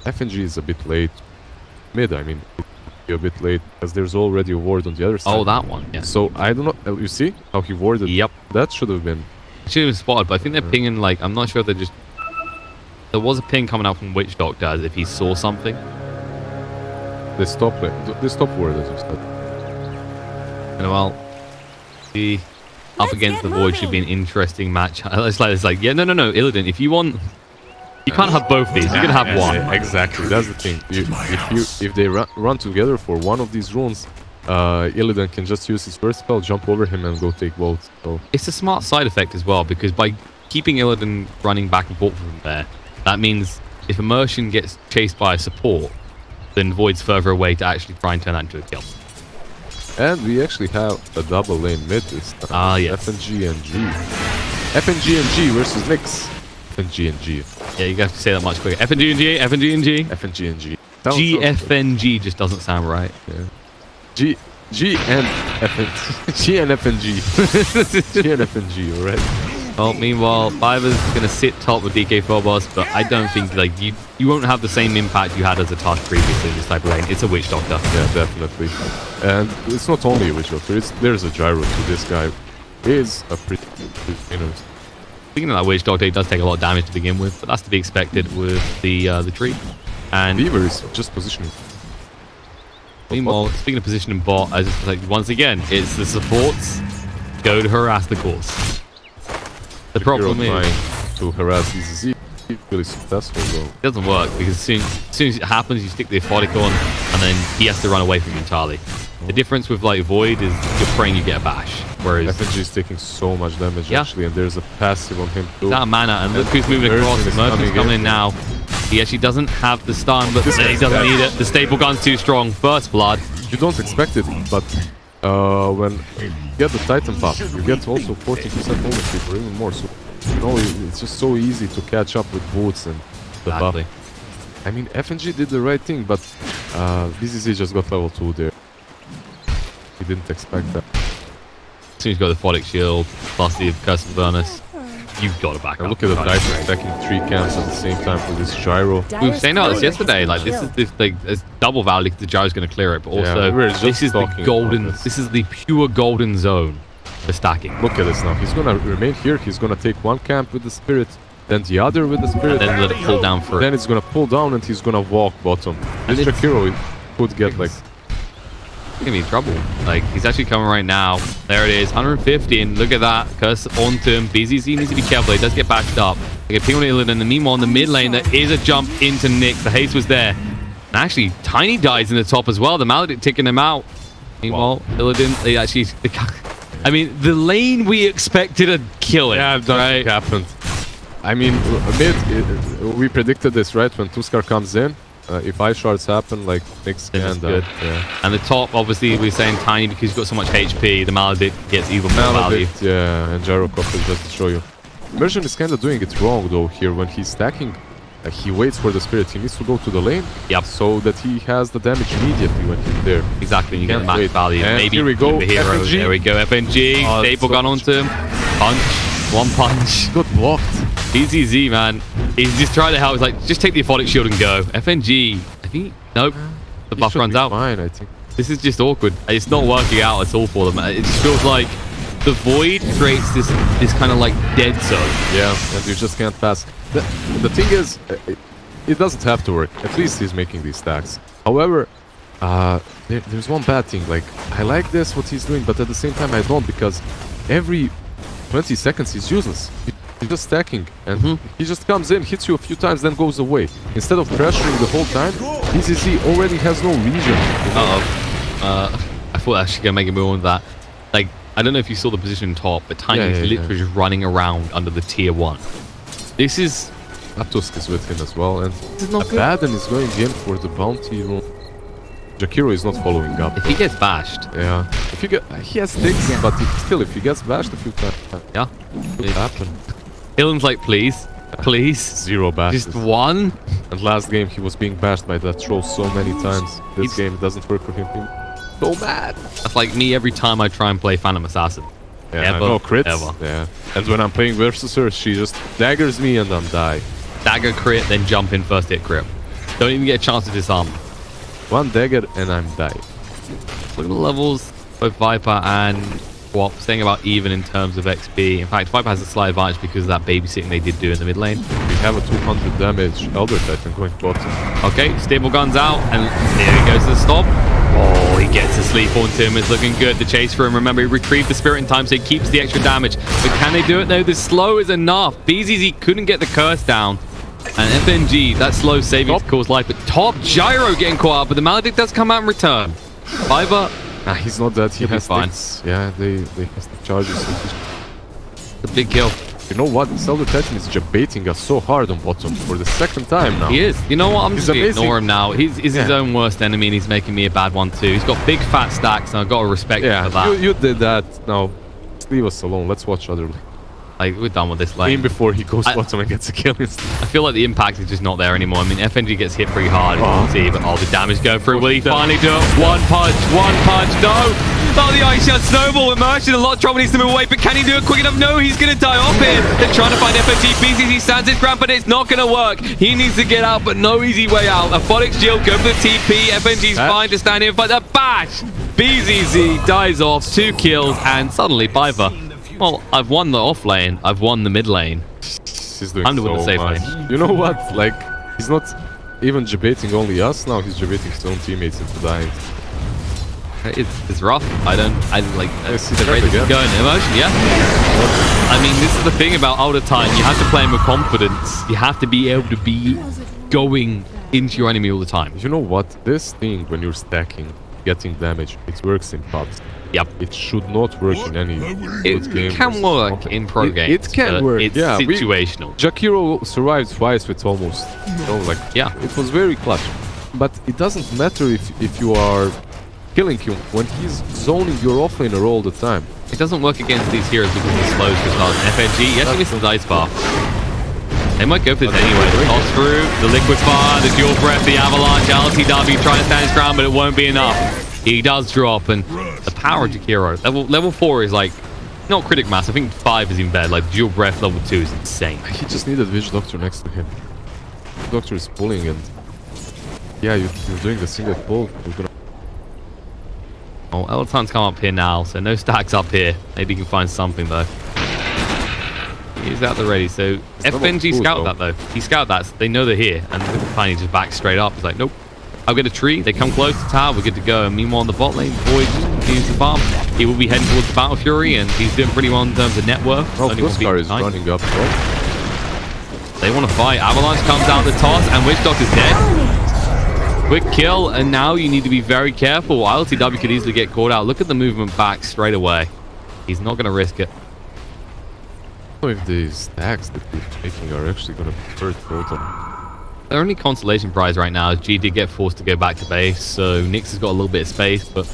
FNG is a bit late. Mid, I mean, a bit late because there's already a ward on the other side. Oh, that one. Yeah. So I don't know. You see how he warded? Yep. That should have been. Should have been spotted, but I think they're pinging, like, I'm not sure if they're just... There was a ping coming out from Witch Doctor as if he saw something. They stopped ward as you said. And well, the up Let's against get the Void should be an moving. interesting match. It's like, yeah, no, Illidan, if you want... You can't have both these, you can have one. Exactly, that's the thing. If they run together for one of these runes, Illidan can just use his first spell, jump over him, and go take both. So It's a smart side effect as well, because by keeping Illidan running back and forth from there, that means if Immersion gets chased by a support, then Void's further away to actually try and turn that into a kill. and we actually have a double lane mid this time. Ah, yes. FNG&G. FNG&G versus Nyx. FNG&G. Yeah, you have to say that much quicker. FNG, FNG, FNG&G. GFNG just doesn't sound right. Yeah. G. G and FNG. G and FNG, alright. Well, meanwhile, Fiver's gonna sit top with DK Phobos, but I don't think like you won't have the same impact you had as a task previously in this type of lane. It's a Witch Doctor. Yeah, definitely. And it's not only a Witch Doctor, there's a gyro to this guy. He is a pretty trainer. Speaking of that Witch Doctor, he does take a lot of damage to begin with, but that's to be expected with the tree. And Beaver is just positioning. Meanwhile, speaking of positioning bot, I just like once again, it's the supports go to harass the cores. The problem is trying to harass EZZ. Really successful though. It doesn't work because as soon as it happens, you stick the Aphotic on, and then he has to run away from you entirely. The difference with like Void is you're praying you get a bash, whereas FNG is taking so much damage actually, and there's a passive on him too. He's out of mana, and look who's moving across. Merchant's coming in now. He actually doesn't have the stun, but he doesn't need it. The staple gun's too strong. First blood. You don't expect it, but when you get the Titan buff, you get also 40% ownership or even more. So you know it's just so easy to catch up with boots and the buff. I mean, FNG did the right thing, but BZZ just got level 2 there. He didn't expect that. As soon as you got the Aphotic shield plus the Curse of Avernus, you've got to back up. Look at the Titan attacking 3 camps at the same time for this gyro. We were saying about this yesterday. Like this is it's double value because the gyro's going to clear it, but also this is the golden. This is the pure golden zone for stacking. Look at this now. He's going to remain here. He's going to take one camp with the spirit, then the other with the spirit, and then let it pull down for it. Then it's going to pull down, and he's going to walk bottom. This Jakiro could get like. He's gonna be in trouble. Like, he's actually coming right now. There it is, 150, and look at that. Curse onto him. BZZ needs to be careful. He does get backed up. They get ping on Illidan, and meanwhile, in the mid lane, there is a jump into Nyx. The haste was there. And actually, Tiny dies in the top as well. The Maledict taking him out. Meanwhile, Illidan, they actually... I mean, the lane we expected to kill it. Yeah, that happened. I mean, we predicted this, right? When Tuskar comes in, if ice shards happen, like Nyx can good. Yeah. And the top, obviously, we're saying Tiny because he's got so much HP. The Maledict gets even more value. Yeah, and Gyro Copter just to show you. Merchant is kind of doing it wrong though here when he's stacking. He waits for the spirit. He needs to go to the lane. Yep. So that he has the damage immediately when he's there. Exactly. You get the max value. And maybe here we go. The hero. FNG. There we go. FNG. Staple gun onto him. Punch. One punch. Got blocked. BZZ, man. He's just trying to help. He's like, just take the Aphotic shield and go. FNG. I think... Nope. The buff runs out. Fine, I think. This is just awkward. It's not working out at all for them. It just feels like the Void creates this kind of like dead zone. Yeah, and you just can't pass. The thing is, it doesn't have to work. At least he's making these stacks. However, there's one bad thing. Like, I like this, what he's doing, but at the same time I don't, because every 20 seconds he's useless. He's just stacking, and he just comes in, hits you a few times, then goes away. Instead of pressuring the whole time, EZZ already has no region. I thought actually gonna make a move on that. Like, I don't know if you saw the position top, but Tiny is literally just running around under the tier 1. This is... Atusk is with him as well, and Abaddon is going in for the bounty room. Jakiro is not following up. If he gets bashed... Yeah. If you get... He has sticks, but still, if he gets bashed a few times... Yeah. It happen. Hillen's like, please. Please. 0 bashes. Just 1? And last game, he was being bashed by that troll so many times. This game, it doesn't work for him. So mad. That's like me every time I try and play Phantom Assassin. Yeah, no crits. Ever. Yeah. And when I'm playing versus her, she just daggers me and I'm die. Dagger crit, then jump in first hit crit. Don't even get a chance to disarm. 1 dagger and I'm die. Look at the levels, both Viper and Swap, staying about even in terms of XP. In fact, Viper has a slight advantage because of that babysitting they did do in the mid lane. We have a 200 damage Elder Titan going bottom. Okay, stable guns out, and there he goes to the stop. Oh, he gets a sleep onto him. It's looking good. The chase for him. Remember, he retrieved the spirit in time, so he keeps the extra damage. But can they do it though? The slow is enough. BZZ couldn't get the curse down. And FNG, that slow savings caused life. But top Gyro getting caught up, but the Maledict does come out in return. Viper. Nah, he's not dead. He has fine. Yeah, they has the charges. A big kill. You know what? This Elder Titan is baiting us so hard on bottom for the 2nd time now. He is. You know what? I'm just going to ignore him now. He's his own worst enemy, and he's making me a bad one too. He's got big fat stacks, and I've got to respect him for that. You did that. Now, leave us alone. Let's watch other. Like, we're done with this lane. Even before he goes bottom and gets a kill. I feel like the impact is just not there anymore. I mean, FNG gets hit pretty hard, as you can see, but all the damage going through. Will he finally do it? One punch, no! Oh, the ice shot snowball immersion. A lot of trouble needs to move away, but can he do it quick enough? No, he's going to die off here. They're trying to find FNG. BCC stands his ground, but it's not going to work. He needs to get out, but no easy way out. A Phonics Shield, go for the TP. FNG's fine to stand here, but the bash! BZZ dies off, 2 kills, and suddenly Biver. Well, I've won the off lane. I've won the mid lane. He's doing I'm doing the safe lane. You know what? Like, he's not even debating only us now. He's debating his own teammates into dying. It's rough. I like the rate again. going emotion. Yeah. I mean, this is the thing about all the time. You have to play him with confidence. You have to be able to be going into your enemy all the time. You know what? This thing, when you're stacking, getting damage, it works in pubs. Yep. It should not work in any good game. It can work in pro games. It can work. It's yeah, situational. Jakiro survived twice with almost, like, yeah. It was very clutch. But it doesn't matter if you are killing him when he's zoning your offlaner all the time. It doesn't work against these heroes because he slows for stars. FNG, yes, he misses the ice bar. They might go for this anyway. The toss through, the liquid fire, the dual breath, the avalanche, LTW trying to stand his ground, but it won't be enough. He does drop, and the power of Jakiro. Level 4 is like, not critic mass, I think 5 is even better. Like, dual breath level 2 is insane. He just needed Witch Doctor next to him. Doctor is pulling, and yeah, you're doing the single pull. Oh, Elton's come up here now, so no stacks up here. Maybe he can find something, though. He's out the ready, so FNG scouted that, though. He scouted that, so they know they're here, and finally just back straight up. He's like, nope. I'll get a tree. They come close to tower. We're good to go. And meanwhile, on the bot lane, Void continues to farm. He will be heading towards the Battle Fury, and he's doing pretty well in terms of net worth. Oh, Fluskar is running up. They want to fight. Avalanche comes out the toss, and Witch Doctor's dead. Quick kill, and now you need to be very careful. LTW could easily get caught out. Look at the movement back straight away. He's not going to risk it. I don't know if the stacks that we're making are actually going to hurt Dota. Their only consolation prize right now is G did get forced to go back to base, so Nyx has got a little bit of space, but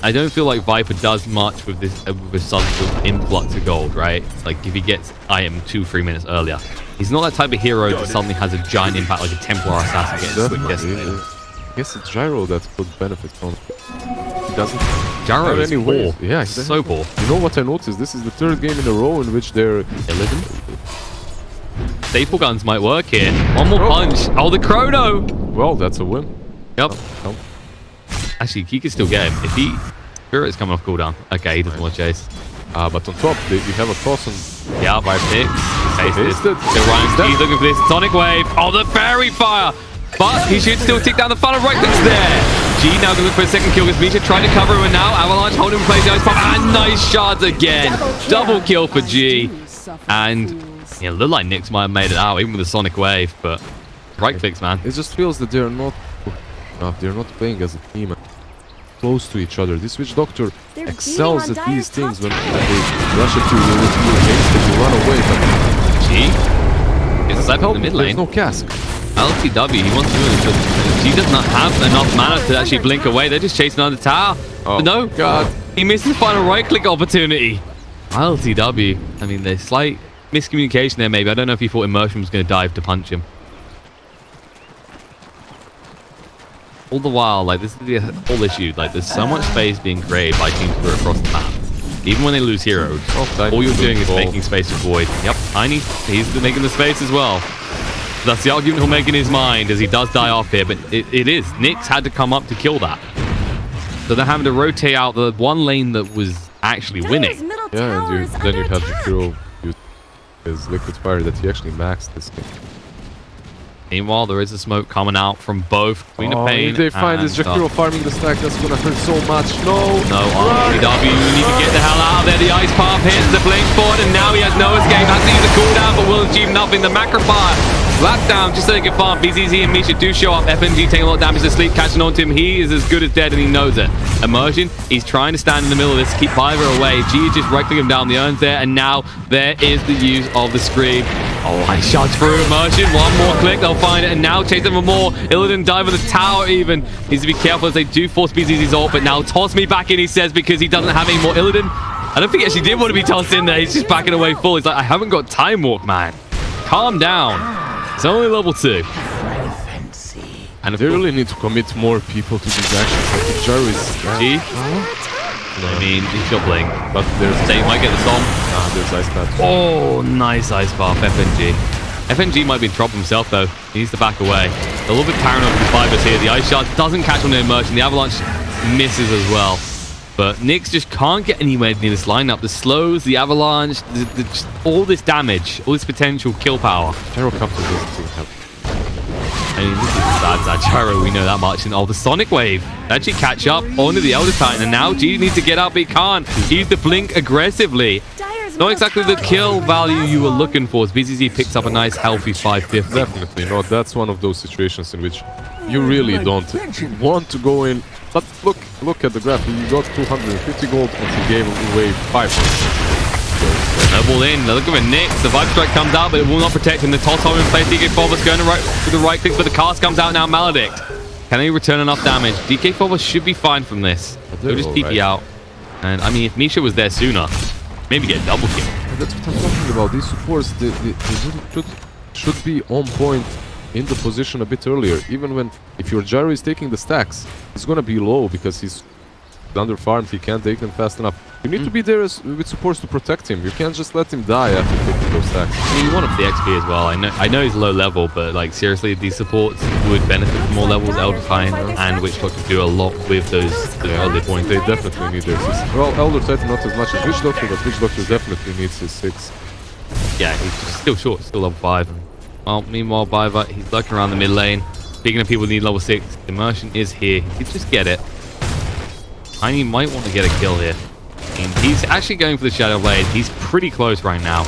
I don't feel like Viper does much with this with sudden influx of gold, right? Like if he gets item 2-3 minutes earlier. He's not that type of hero that suddenly has a giant impact like a Templar Assassin getting a quick destiny. I guess it's Gyro that could benefit from it. He doesn't Gyro is poor. Yeah, he's so poor. You know what I noticed? This is the 3rd game in a row in which they're 11. Staple guns might work here. One more punch. Oh, the Chrono! Well, that's a win. Yep. Actually, he can still get him. If he... Spirit's coming off cooldown. Okay, he doesn't want to chase. But on top, you have a toss on... Yeah, 5 ticks. Tasted. So Ryan's looking for this Sonic Wave. Oh, the Fairy Fire! But he should still tick down the final right clicks there. G now going to look for a second kill because Misha trying to cover him, and now Avalanche holding in place the ice pump, and nice shards again. Double kill for G. And yeah, look like Nyx might have made it out even with the Sonic Wave, but right clicks, man. It just feels that they're not playing as a team close to each other. This Witch Doctor excels at these things when they rush at you with your haste and you run away. But G is left in the mid lane. There's no cask. LTW, he wants to move, but G does not have enough mana to actually blink away. They're just chasing on the tower. Oh, but no, God. He missed the final right-click opportunity. LTW, I mean, there's slight miscommunication there, maybe. I don't know if he thought Immersion was going to dive to punch him. All the while, like, this is the whole issue. Like, there's so much space being created by teams who are across the map. Even when they lose heroes, all you're doing is making space for Void. Yep, Tiny, he's making the space as well. That's the argument he'll make in his mind as he does die off here, but it is. Nyx had to come up to kill that. So they're having to rotate out the one lane that was actually winning. Yeah, and then you have Jakiro use his liquid fire that he actually maxed this game. Meanwhile, there is a smoke coming out from both Queen of Pain if they find this Jakiro farming the stack, that's gonna hurt so much. No, RPW, you need to get the hell out of there. The ice path hits the blink forward, and now he has no escape. Has to use a cooldown, but will achieve nothing. The macro fire flat down just so they can farm. BZZ and Misha do show up. FNG taking a lot of damage to sleep, catching on to him. He is as good as dead, and he knows it. Immersion, he's trying to stand in the middle of this to keep Piper away. G is just right-clicking him down the urns there, and now there is the use of the Scream. Oh, I shot through Immersion. One more click, they'll find it, and now chasing for more. Illidan dive on the tower even. Needs to be careful as they do force BZZ's ult, but now toss me back in, he says, because he doesn't have any more Illidan. I don't think he actually did want to be tossed in there. He's just backing away full. He's like, I haven't got time walk, man. Calm down. It's only level 2. And They really need to commit more people to these actions. Like if Jerry is... G? I mean, he's got Blink. But there's... They might get the Storm. Nah, there's Ice Patch. Oh, nice Ice Bath, FNG. FNG might be in trouble himself, though. He needs to back away. A little bit paranoid with the Fibers here. The Ice Shard doesn't catch on the Immersion. The Avalanche misses as well. But Nyx just can't get anywhere near this lineup. The slows, the Avalanche, just all this damage, all this potential kill power. Gyrocopter doesn't seem to have... I mean, this is sad Gyro, we know that much. And the Sonic Wave actually catch up onto the Elder Titan. And now G needs to get up, but he can't. Use the Blink aggressively. Not exactly the kill value you were looking for. As BZZ picks up a nice, healthy 550. Definitely not. That's one of those situations in which you really don't want to go in. But look at the graph. You got 250 gold and he gave away 500. Snowball in. Now look at Nyx. The Vibe Strike comes out, but it will not protect him. The toss home in place. DK Fulvus going to the right click, but the cast comes out now. Maledict. Can he return enough damage? DK Fulvus should be fine from this. He'll just TP out. And I mean, if Misha was there sooner, maybe get a double kill. That's what I'm talking about. These supports, they really should be on point in the position a bit earlier. Even when, if your Gyro is taking the stacks, he's gonna be low because he's under farmed. He can't take them fast enough. You need to be there with supports to protect him. You can't just let him die after taking those stacks. You want up the XP as well. I know he's low level, but like seriously, these supports would benefit from more levels. Elder Titan and Witch Doctor do a lot with those early points. They definitely need their 6. Well, Elder Titan not as much as Witch Doctor, but Witch Doctor definitely needs his 6. Yeah, he's just still short, still level 5. Well, meanwhile, Biva, he's lurking around the mid lane. Speaking of people who need level 6, Immersion is here. He could just get it. Tiny might want to get a kill here. And he's actually going for the Shadow Blade. He's pretty close right now.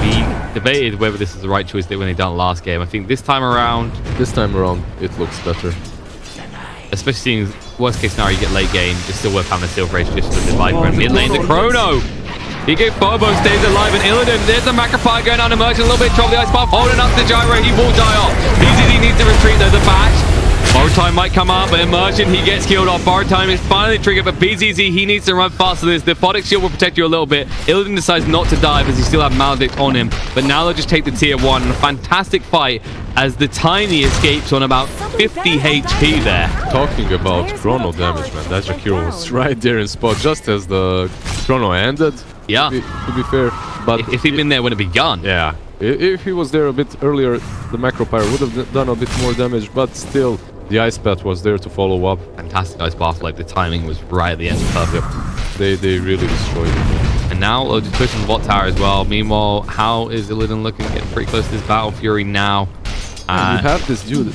We debated whether this is the right choice when they done last game. I think this time around... it looks better. Especially seeing worst case scenario, you get late game. It's still worth having a Silver Age just to divide from mid lane. The Chrono! DK Bobo stays alive, and Illidan, there's the Macropire going on Immersion. A little bit of trouble. The Ice Path holding up the Gyro. He will die off. BZZ needs to retreat though. The bash. Borrowed Time might come out, but Immersion, he gets killed off. Borrowed Time is finally triggered, but BZZ, he needs to run faster than this. The Photic Shield will protect you a little bit. Illidan decides not to die because he still has Maledict on him. But now they'll just take the tier 1. And a fantastic fight as the Tiny escapes on about 50 HP there. Talking about chrono damage, man. That Jakiro was right there in spot just as the chrono ended. Yeah. To be fair. But if he'd been there when it begun. Yeah. If he was there a bit earlier, the Macropire would have done a bit more damage, but still, the Ice Path was there to follow up. Fantastic Ice Path, like the timing was right at the end. Perfect. They really destroyed it. And now they'll just push on the bot tower as well. Meanwhile, how is Illidan looking? Getting pretty close to this Battle Fury now. You have this dude, you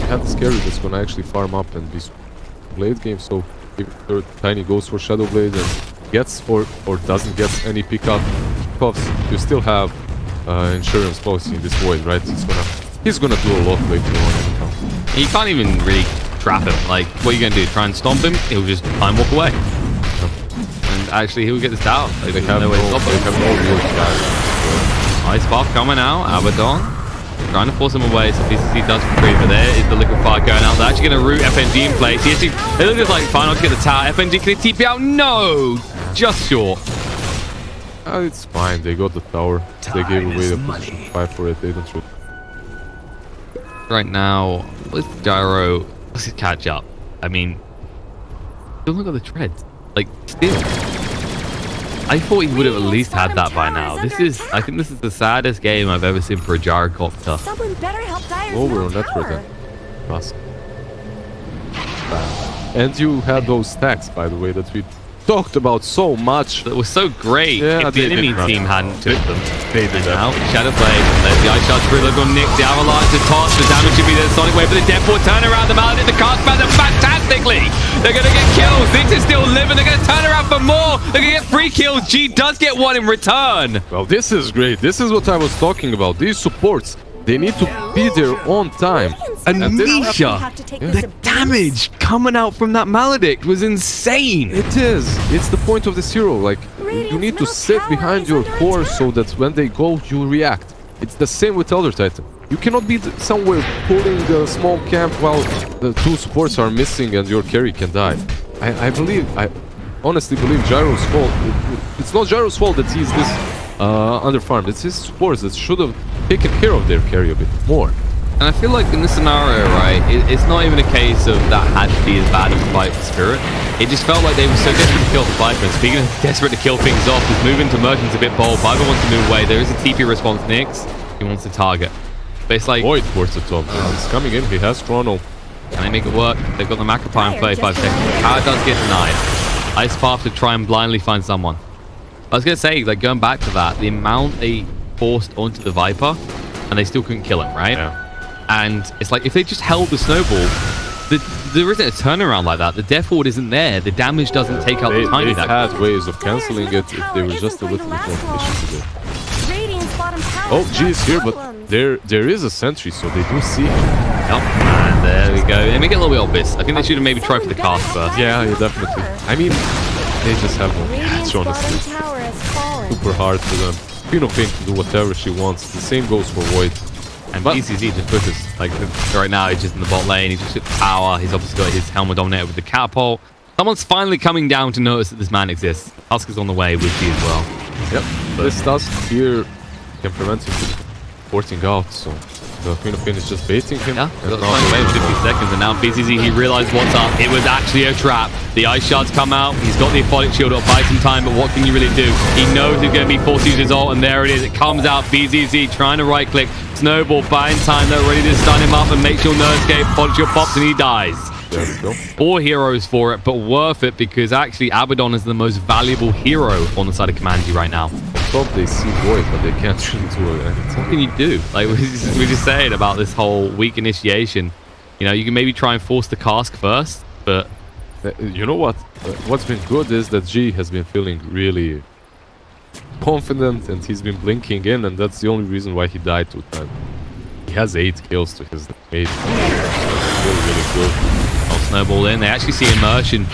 have this carry that's gonna actually farm up and be Blade game, so if Tiny goes for Shadow Blade and gets or doesn't get any pickups, you still have insurance policy in this Void, right? He's gonna do a lot later on anyhow. You can't even really trap him. Like, what are you gonna do? Try and stomp him? He'll just time walk away. And actually, he'll get this down. Like, they have no real guys. Ice Path coming out. Abaddon trying to force him away, so BCC does retreat, but there is the liquefier going out. They're actually going to root FNG in place. He actually, it looks just like fine, to get the tower. FNG, can he TP out? No! Just short. It's fine, they got the tower. They gave away the position 5 for it, they don't shoot. Right now, with Gyro, let's just catch up. I mean, still look at the treads. Like, still. I thought he would have at least had that by now. I think this is the saddest game I've ever seen for a Gyrocopter. Someone better help Dyer's over on that for that. Awesome. And you had those stacks, by the way, that we talked about so much. That was so great. Yeah, if the enemy team hadn't took them. They did that. Now, Shadow Blade, there's the Ice Shard through, look on Nick, the Avalanche, the toss, the damage should be there, Sonic Wave, but the Deadpool turn around, the Maledict, the cast back them fantastically. They're going to get kills. Nyx is still living. They're going to turn around for more. They're going to get 3 kills. G does get 1 in return. Well, this is great. This is what I was talking about. These supports, they need to be there on time. And Misha, the damage coming out from that Maledict was insane. It is. It's the point of this hero. Like, you need to sit behind your core so that when they go, you react. It's the same with Elder Titan. You cannot be somewhere pulling a small camp while the 2 supports are missing and your carry can die. I believe honestly believe Gyro's fault. It's not Gyro's fault that he's this underfarmed. It's his supports that should have taken care of their carry a bit more. And I feel like in this scenario, right, it's not even a case of that had to be as bad as the Viper Spirit. It just felt like they were so desperate to kill the Viper. And speaking of desperate to kill things off, this move into Merchant's a bit bold. Viper wants to move away. There is a TP response. Nyx, he wants to target. But it's like... Void towards the top. He's coming in. He has Chrono. Can they make it work? They've got the Macropie in 35 seconds. Power does get denied. Ice Path to try and blindly find someone. I was going to say, like, going back to that, the amount they forced onto the Viper, and they still couldn't kill him, right? Yeah. And it's like, if they just held the snowball, there isn't a turnaround like that. The death ward isn't there. The damage doesn't take out the tiny. They had ways of cancelling it if they were just a little bit more efficient with it. Radiant's bottom tower Oh, is G is here, having but problems. there is a sentry, so they do see him. Oh, and there we go. They make it a little bit obvious. I think they should have maybe tried for the cast first. Yeah, definitely. I mean, they just have no Radiant's catch, honestly. bottom tower has fallen. Super hard for them. Pino Pink can do whatever she wants. The same goes for Void. And BCZ just pushes. Like, right now, he's just in the bot lane. He's just at the tower. He's obviously got his helmet dominated with the catapult. Someone's finally coming down to notice that this man exists. Tusk is on the way with G as well. Yep. But this Tusk here can prevent him from porting out, so the Pino Pin is just baiting him. Yeah, that's fine. Wait 50 seconds, and now BCZ, he realized what's up. It was actually a trap. The ice shards come out. He's got the Aphotic Shield. It'll buy some time, but what can you really do? He knows he's going to be forced to use his ult, and there it is. It comes out. BZZ trying to right-click. Snowball buying time. They're ready to stun him up and make sure no escape. Aphotic Shield pops, and he dies. There we go. 4 heroes for it, but worth it because actually Abaddon is the most valuable hero on the side of CoM18Anji right now. On top they see Void, but they can't really do anything. What can you do? Like we're just saying about this whole weak initiation. You know, you can maybe try and force the cask first, but You know what? What's been good is that G has been feeling really confident and he's been blinking in, and that's the only reason why he died 2 times. He has 8 kills to his mate. Really good. I'll snowball in. They actually see Immersion.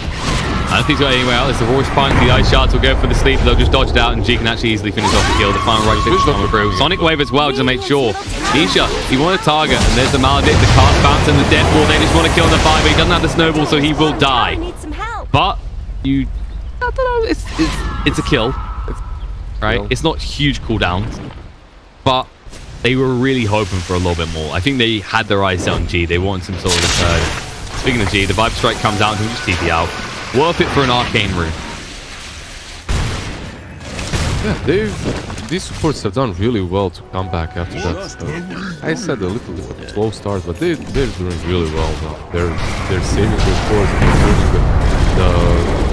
I don't think he's got anywhere else. The Royce Punk, the Ice Shards will go for the sleep. They'll just dodge it out, and G can actually easily finish off the kill. The final right click coming through. Sonic Wave as well, just to make sure. Nisha, he want to target, and there's the Maledict, the cast bounce, and the Death Wall. They just want to kill the 5, but he doesn't have the snowball, so he will die. Need some help. But I don't know. It's a kill, right? Well. It's not huge cooldowns, but they were really hoping for a little bit more. I think they had their eyes set on G. They wanted some sort of return. Speaking of G, the Vibe Strike comes out and he'll just TP out. Worth it for an arcane rune. Yeah, these supports have done really well to come back after that. I said a little bit of a slow start, but they're doing really well now. They're saving their cores and they're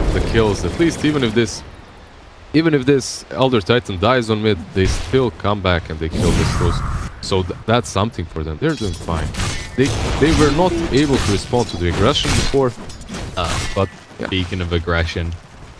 doing the kills. At least even if this Elder Titan dies on mid, they still come back and they kill this close. So that's something for them. They're doing fine. They were not able to respond to the aggression before, but yeah. Speaking of aggression,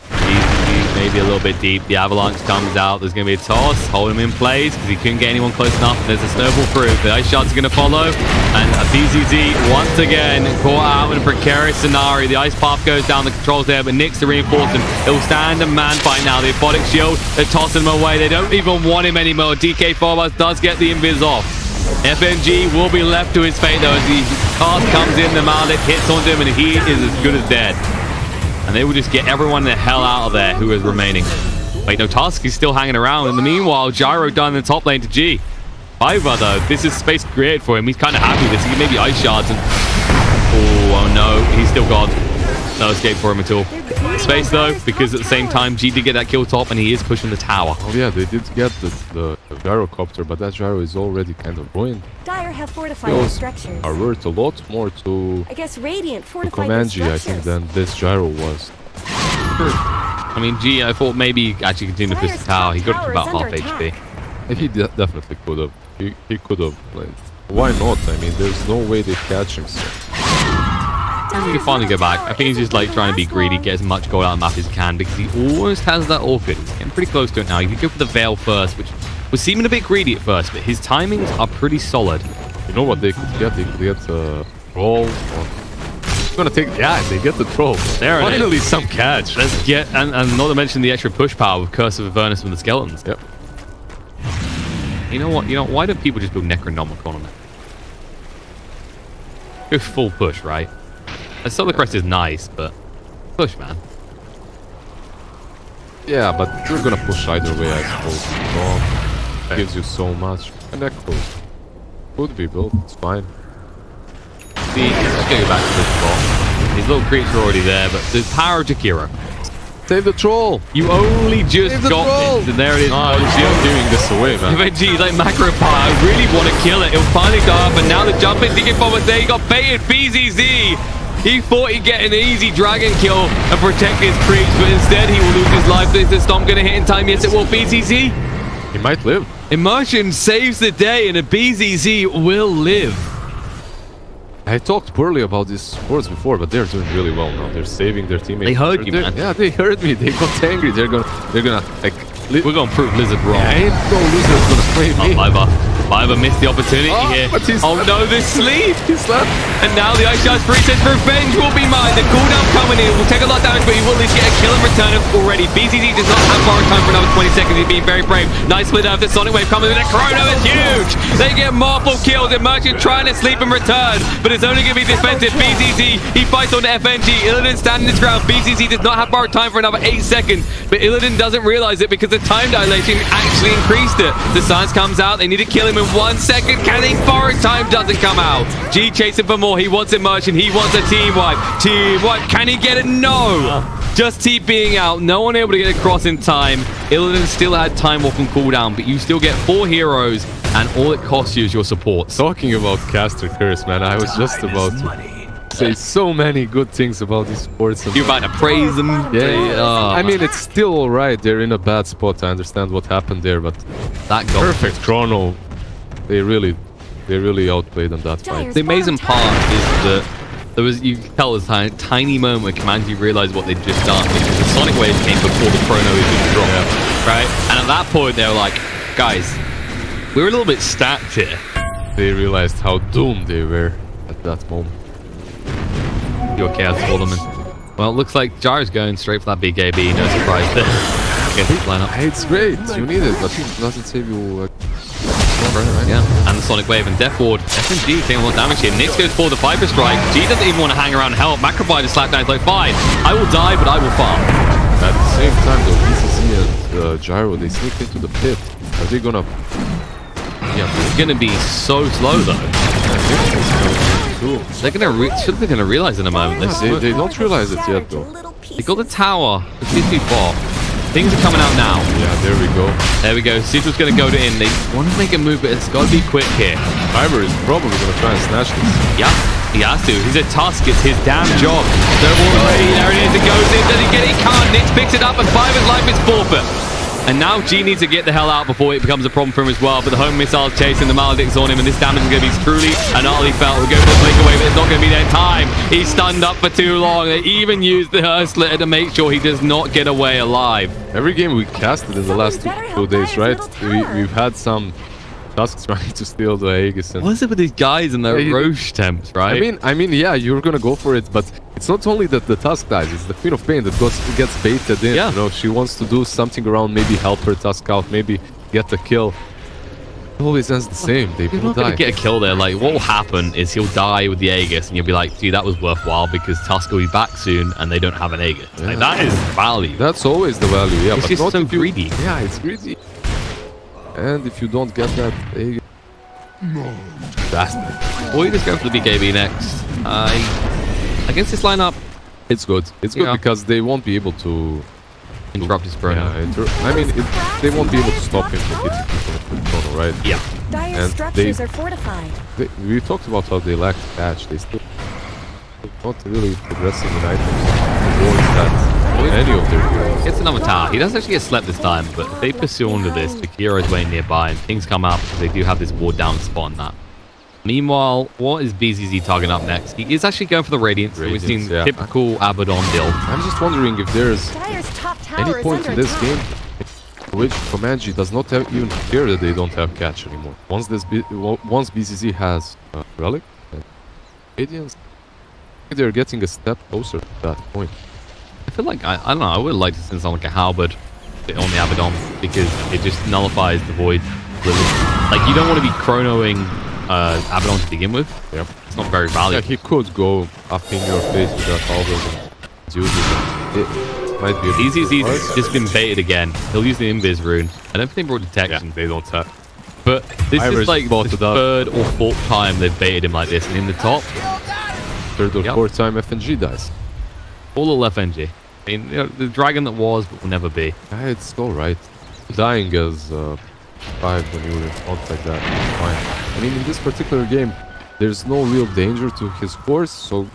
he's maybe a little bit deep. The Avalanche comes out. There's going to be a toss. Hold him in place because he couldn't get anyone close enough. There's a snowball through. The Ice Shards are going to follow. And BZZ once again caught out in a precarious scenario. The Ice Path goes down. The controls there, but Nyx to reinforce him. He'll stand a man fight now. The Aphotic Shield, they're tossing him away. They don't even want him anymore. DK Phobos does get the invis off. FNG will be left to his fate though as the cast comes in. The Maledict hits onto him and he is as good as dead. And they will just get everyone the hell out of there who is remaining. Wait, no, Tusk is still hanging around. In the meanwhile, Gyro done in the top lane to G. Fiverr, though, this is space created for him. He's kind of happy with this. He can maybe Ice Shards and... Oh no, he's still gone. No escape for him at all. Space, though, because at the same time, G did get that kill top and he is pushing the tower. Oh yeah, they did get the gyrocopter, but that gyro is already kind of ruined. Dire have fortified their Those structures. are worth a lot more to I guess Radiant fortified their CoM18Anji, structures. I think, than this gyro was. I mean, G, I thought maybe he actually continued to push the tower. He got up to about half HP. He definitely could have. He could have. Like, why not? I mean, there's no way they catch him. So. I think he can finally go back. I think he's just like trying to be greedy, get as much gold out of the map as he can because he almost has that Orchid. He's getting pretty close to it now. He could go for the Veil first, which was seeming a bit greedy at first, but his timings are pretty solid. You know what they could get? They could get a troll. It's gonna take. Yeah, they get the troll. There it Finally, is. some catch. Let's get and not to mention the extra push power with Curse of Avernus from the skeletons. Yep. You know what? Why don't people just build Necronomicon on it? Go full push, right? The Solar Crest is nice, but push, man. Yeah, but you're gonna push either way, I suppose. CoM gives you so much. And Echoes could be built, it's fine. See, let's go back to this bot. His little creeps are already there, but the power of Jakiro. Save the troll! You only just got it, and there it is. Oh, you're doing this away, man. FNG, like macro power, I really want to kill it. It'll finally go up, and now the jump in thinking forward there. He got baited. BZZ. He thought he'd get an easy dragon kill and protect his creeps, but instead he will lose his life. Is the Stomp going to hit in time? Yes, it will. BZZ. He might live. Immersion saves the day, and a BZZ will live. I talked poorly about these sports before, but they're doing really well now. They're saving their teammates. They heard you, man. Yeah, they heard me. They got angry. They're gonna like. We're gonna prove Lizard wrong. Yeah, ain't no Lizard's gonna play me. Fiverr missed the opportunity here. Oh no, the sleep! He slept. And now the Ice Shard's free says revenge will be mine. The cooldown coming in will take a lot of damage, but he will at least get a kill in return already. BZZ does not have borrowed time for another 20 seconds. He's being very brave. Nice split out of the Sonic Wave coming in. The Chrono is huge. They get multiple kills. Immersion trying to sleep in return, but it's only going to be defensive. BZZ, he fights on the FNG. Illidan standing his ground. BZZ does not have borrowed time for another 8 seconds, but Illidan doesn't realize it because the time dilation actually increased it. The science comes out. They need to kill him in 1 second. Can he borrow time? Doesn't come out. G chasing for more. He wants immersion. He wants a team wipe. Team wipe. Can he get it? No. Just T being out. No one able to get across in time. Illidan still had time walk on cooldown, but you still get 4 heroes, and all it costs you is your support. Talking about caster curse, man, I was just about to say so many good things about these sports. You're about to praise them. Yeah. I mean, it's still alright. They're in a bad spot. I understand what happened there, but that perfect chrono. They really outplayed them that fight. The amazing part is that there was, you can tell, this tiny moment where CoM18Anji realized what they'd just done, because the Sonic Wave came before the chrono even dropped, right? And at that point, they were like, guys, we're a little bit stacked here. They realized how doomed they were at that moment. Your chaos for them. Well, it looks like Gyro's going straight for that BKB. No surprise there. Against this lineup. It's great. You need it, but it doesn't save you. Yeah, and the Sonic Wave and Death Ward. FNG taking a lot of damage here. Nix goes for the Viper Strike. G doesn't even want to hang around and help. Macrofied is slapped down. He's like, fine, I will die, but I will farm. At the same time, though, BCC and Gyro, they sneak into the pit. Are they gonna? Yeah, it's gonna be so slow though. They're gonna realize in a moment. They don't realize it yet though. They got the tower. It's too far. Things are coming out now. Yeah, there we go. There we go. Citro's going to go in. They want to make a move, but it's got to be quick here. Fiverr is probably going to try and snatch this. Yeah, he has to. He's a Tusk. It's his damn job. Snowball ready. There it is. It goes in. Does he get it? He can't. Nix picks it up, and Fiverr's life is forfeit. And now G needs to get the hell out before it becomes a problem for him as well. But the home missile's chasing the Maledict's on him, and this damage is going to be truly and utterly felt. We'll go for the blink away, but it's not going to be there in time. He's stunned up for too long. They even used the Earth Slitter to make sure he does not get away alive. Every game we casted in the last two days, right? We've had some Tusks trying to steal the Aegis. What is it with these guys and their Roche temps, right? I mean, yeah, you're gonna go for it, but it's not only that the Tusk dies, it's the Queen of Pain that gets baited in. Yeah. You know, she wants to do something around, maybe help her Tusk out, maybe get a kill. It always ends the same. They both die. Get a kill there. Like, what will happen is he'll die with the Aegis, and you'll be like, dude, that was worthwhile because Tusk will be back soon, and they don't have an Aegis. Yeah. Like, that is value. That's always the value, yeah. It's but just not so greedy. Yeah, it's greedy. And if you don't get that Aegis... Bastard. Or you just go for the BKB next. Against this lineup, it's good. It's good because they won't be able to interrupt his chrono. Yeah, I mean, they won't be able to stop him from hitting people with chrono, right? Yeah. Dire's structures are fortified. We talked about how they lack catch. They still not really progressing in items towards that. Any of their heroes. Gets another tower. He doesn't actually get slept this time, but if they pursue onto this, the hero is way nearby, and things come out because they do have this ward down spot on that. Meanwhile, what is BZZ targeting up next? He is actually going for the Radiance. We've seen typical Abaddon build. I'm just wondering if there's any point in this game in which CoM18Anji does not even care that they don't have catch anymore. Once BZZ has Relic and Radiance, they're getting a step closer to that point. I feel like, I don't know, I would like to send something like a Halberd on the Abaddon because it just nullifies the Void. Like, you don't want to be chronoing Abaddon to begin with. Yep. It's not very valuable. Yeah, he could go up in your face with that Halberd and use it. might be. EZZ's just been baited again. He'll use the invis rune. I don't think they brought detection. Yeah, they don't have. But this Irish is like the third or fourth time they've baited him like this. And in the top, Third or fourth time FNG dies. all little FNG. I mean, you know, the dragon that was, but will never be. Yeah, it's alright. Dying as 5 when you're in front like that, it's fine. I mean, in this particular game, there's no real danger to his course, so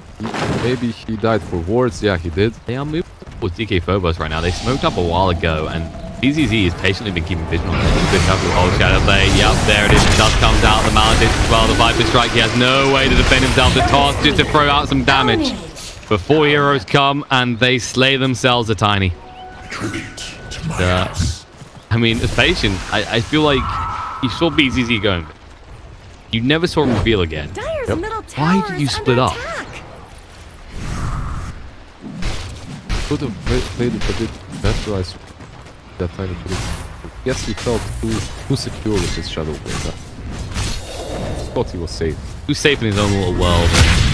maybe he died for wards. Yeah, he did. They are moving with DK Phobos right now. They smoked up a while ago, and BZZ has patiently been keeping vision on it. Good enough with old Shadow Blade. Yep, there it is. The dust comes out. The Maledict as well. The Viper Strike. He has no way to defend himself. The toss just to throw out some damage. But 4 heroes come, and they slay themselves a Tiny. I mean, it's patient. I feel like you saw BZZ going. You never saw him reveal again. Why did you split up? Could have played it a bit better, I suppose. That time it would. Yes, he felt too secure with his Shadow Blade. Thought he was safe. Who's safe in his own little world?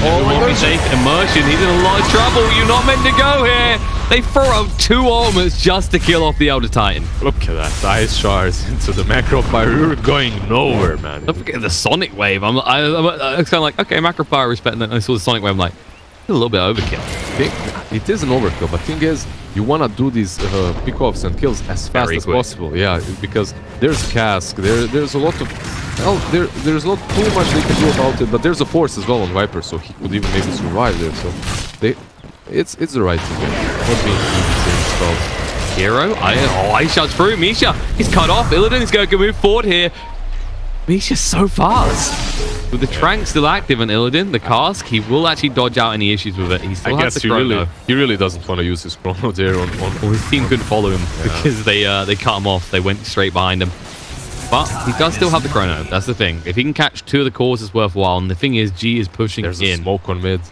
Oh, won't be safe. Immersion. He's in a lot of trouble. You're not meant to go here. They throw out 2 ultimates just to kill off the Elder Titan. Look at that. Ice shards into the macro fire. You're going nowhere, man. Don't forget the Sonic Wave. I'm kind of like, okay, macro fire respect. And then I saw the Sonic Wave. I'm like, a little bit overkill. It is an overkill, but thing is, you want to do these pickoffs and kills as fast as possible. Yeah, because there's cask, there's a lot of... Well, there's not too much they can do about it, but there's a force as well on Viper, so he could even maybe survive there. So it's the right thing. Not being easy stuff. Hero, I shot through. Misha, he's cut off. Illidan's going to move forward here. Misha's so fast. With the Trank still active on Illidan, the cask, he will actually dodge out any issues with it. He still has the chrono. He really doesn't want to use his chrono there on well, his team couldn't follow him because they cut him off. They went straight behind him. But he does still have the chrono. That's the thing. If he can catch 2 of the cores, it's worthwhile. And the thing is, G is pushing There's in. A smoke on mid.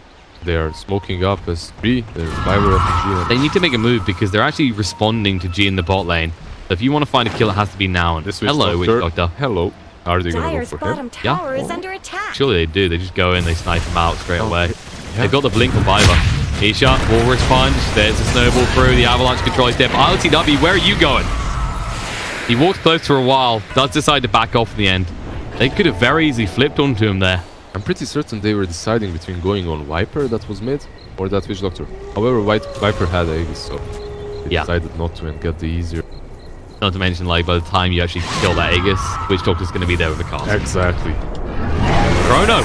They are smoking up as 3. There's Viper FNG. They need to make a move because they're actually responding to G in the bot lane. So if you want to find a kill, it has to be now. And hello, Witch Doctor. Hello. Are they going to go for bottom him? tower is under attack. Surely they do. They just go in, they snipe him out straight away. Yeah. They've got the blink on Viper. Isha, Walrus Punch. There's a snowball through. The Avalanche control is dead. ILTW, where are you going? He walks close for a while. Does decide to back off in the end. They could have very easily flipped onto him there. I'm pretty certain they were deciding between going on Viper that was mid or that Witch Doctor. However, Viper had Aegis, so they decided not to and get the easier. Not to mention, like, by the time you actually kill that Aegis, Witch Doctor's going to be there with the cast. Exactly. Chrono.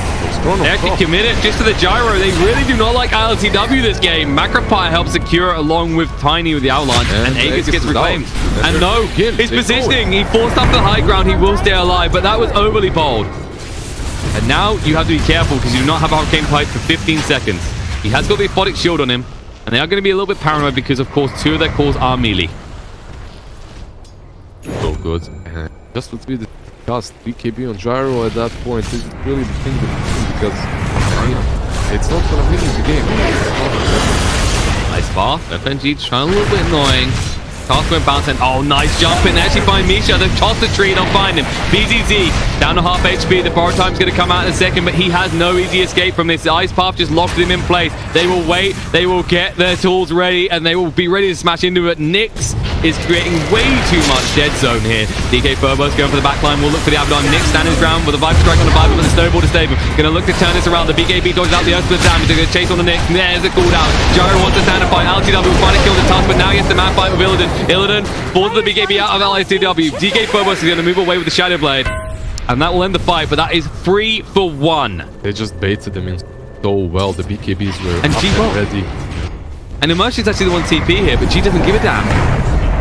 They actually committed just to the gyro. They really do not like ILTW this game. Macropire helps secure it along with Tiny with the Avalanche, and Aegis gets reclaimed. And no, his positioning. He forced up the high ground. He will stay alive, but that was overly bold. And now you have to be careful because you do not have Arcane Pipe for 15 seconds. He has got the Aphotic Shield on him, and they are going to be a little bit paranoid because, of course, 2 of their cores are melee. So good. Just to be the cast BKB on gyro at that point is really the thing because I mean, it's not gonna win the game. Nice bar. FNG trying a little bit annoying. Cast went bounce and oh, nice jump in. They actually find Misha. They've tossed the tree. They'll find him. BZZ down to half HP. The borrow time's going to come out in a second, but he has no easy escape from this. The Ice Path just locked him in place. They will wait. They will get their tools ready, and they will be ready to smash into it. Nyx is creating way too much dead zone here. DK Phobos going for the backline. We'll look for the Abaddon. Nyx standing his ground with a Viper Strike on the Viper with a Snowball to stave him. Going to look to turn this around. The BKB dodges out the Earth Split damage. They're going to chase on the Nyx. There's a cooldown. Gyro wants to stand and fight. LTW will finally kill the Tusk, but now he has to man fight with Illidan. Illidan forces the BKB out of LTW. DK Phobos is going to move away with the Shadow Blade. And that will end the fight, but that is 3 for 1. They just baited them in so well. The BKBs were and up G and ready. And Immersion's actually the one TP here, but G doesn't give a damn.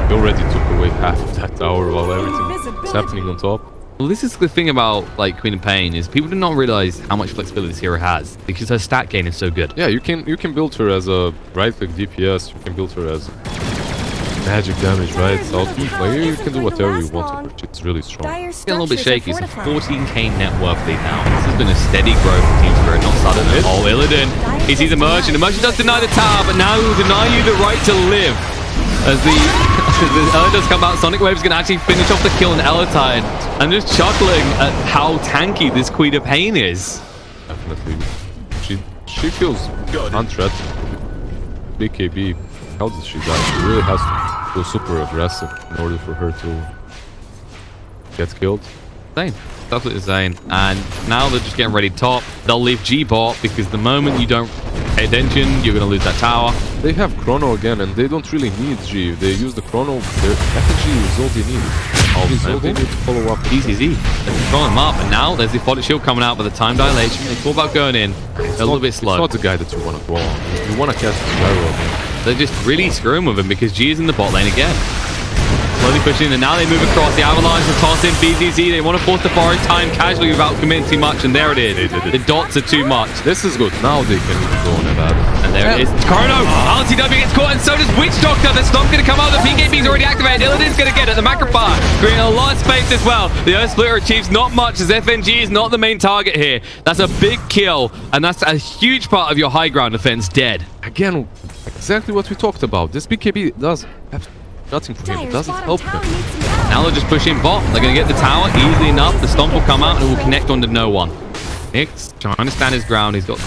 They already took away half of that tower while everything is happening on top. Well, this is the thing about like Queen of Pain is people do not realize how much flexibility this hero has because her stat gain is so good. Yeah, you can build her as a right-click DPS. You can build her as magic damage, right? So you can do whatever you want with her. It's really strong. It's a little bit shaky. It's a 14k net worth lead now. This has been a steady growth for Team Spirit, not sudden. Oh, Illidan. He sees Immersion. Immersion does deny the tower, but now he will deny you the right to live. As the Ella does come out, Sonic Wave's going to actually finish off the kill on Ellertide. I'm just chuckling at how tanky this Queen of Pain is. Definitely. She feels unthreatened. BKB How did she die? She really has to go super aggressive in order for her to get killed. Insane. It's absolutely insane. And now they're just getting ready top. They'll leave G-bot because the moment you don't pay attention, you're going to lose that tower. They have Chrono again, and they don't really need G. If they use the Chrono, their FNG is all they need. Is all they need to follow up. Easy. They're controlling them up, and now there's the Fodder Shield coming out with the time dilation. They thought about going in. They're a little bit slow. It's not the guy that you want to go on. You want to catch the gyro again. They're just really screwing with him because G is in the bot lane again. Slowly pushing, and now they move across the Avalanche and toss in BZZ. They want to force the forward time casually without committing too much, and there it is. The dots are too much. This is good. Now they can go on about it. And there it is. Chrono! LCW gets caught, and so does Witch Doctor. The Stomp's going to come out. The PKB's already activated. Illidan's going to get it. The Macropire creating a lot of space as well. The Earth Splitter achieves not much as FNG is not the main target here. That's a big kill, and that's a huge part of your high ground defense dead. Again, exactly what we talked about. This BKB does nothing for him. It doesn't help him. Now they're just pushing bot. They're going to get the tower easily enough. The Stomp will come out and it will connect onto no one. Nick's trying to stand his ground. He's got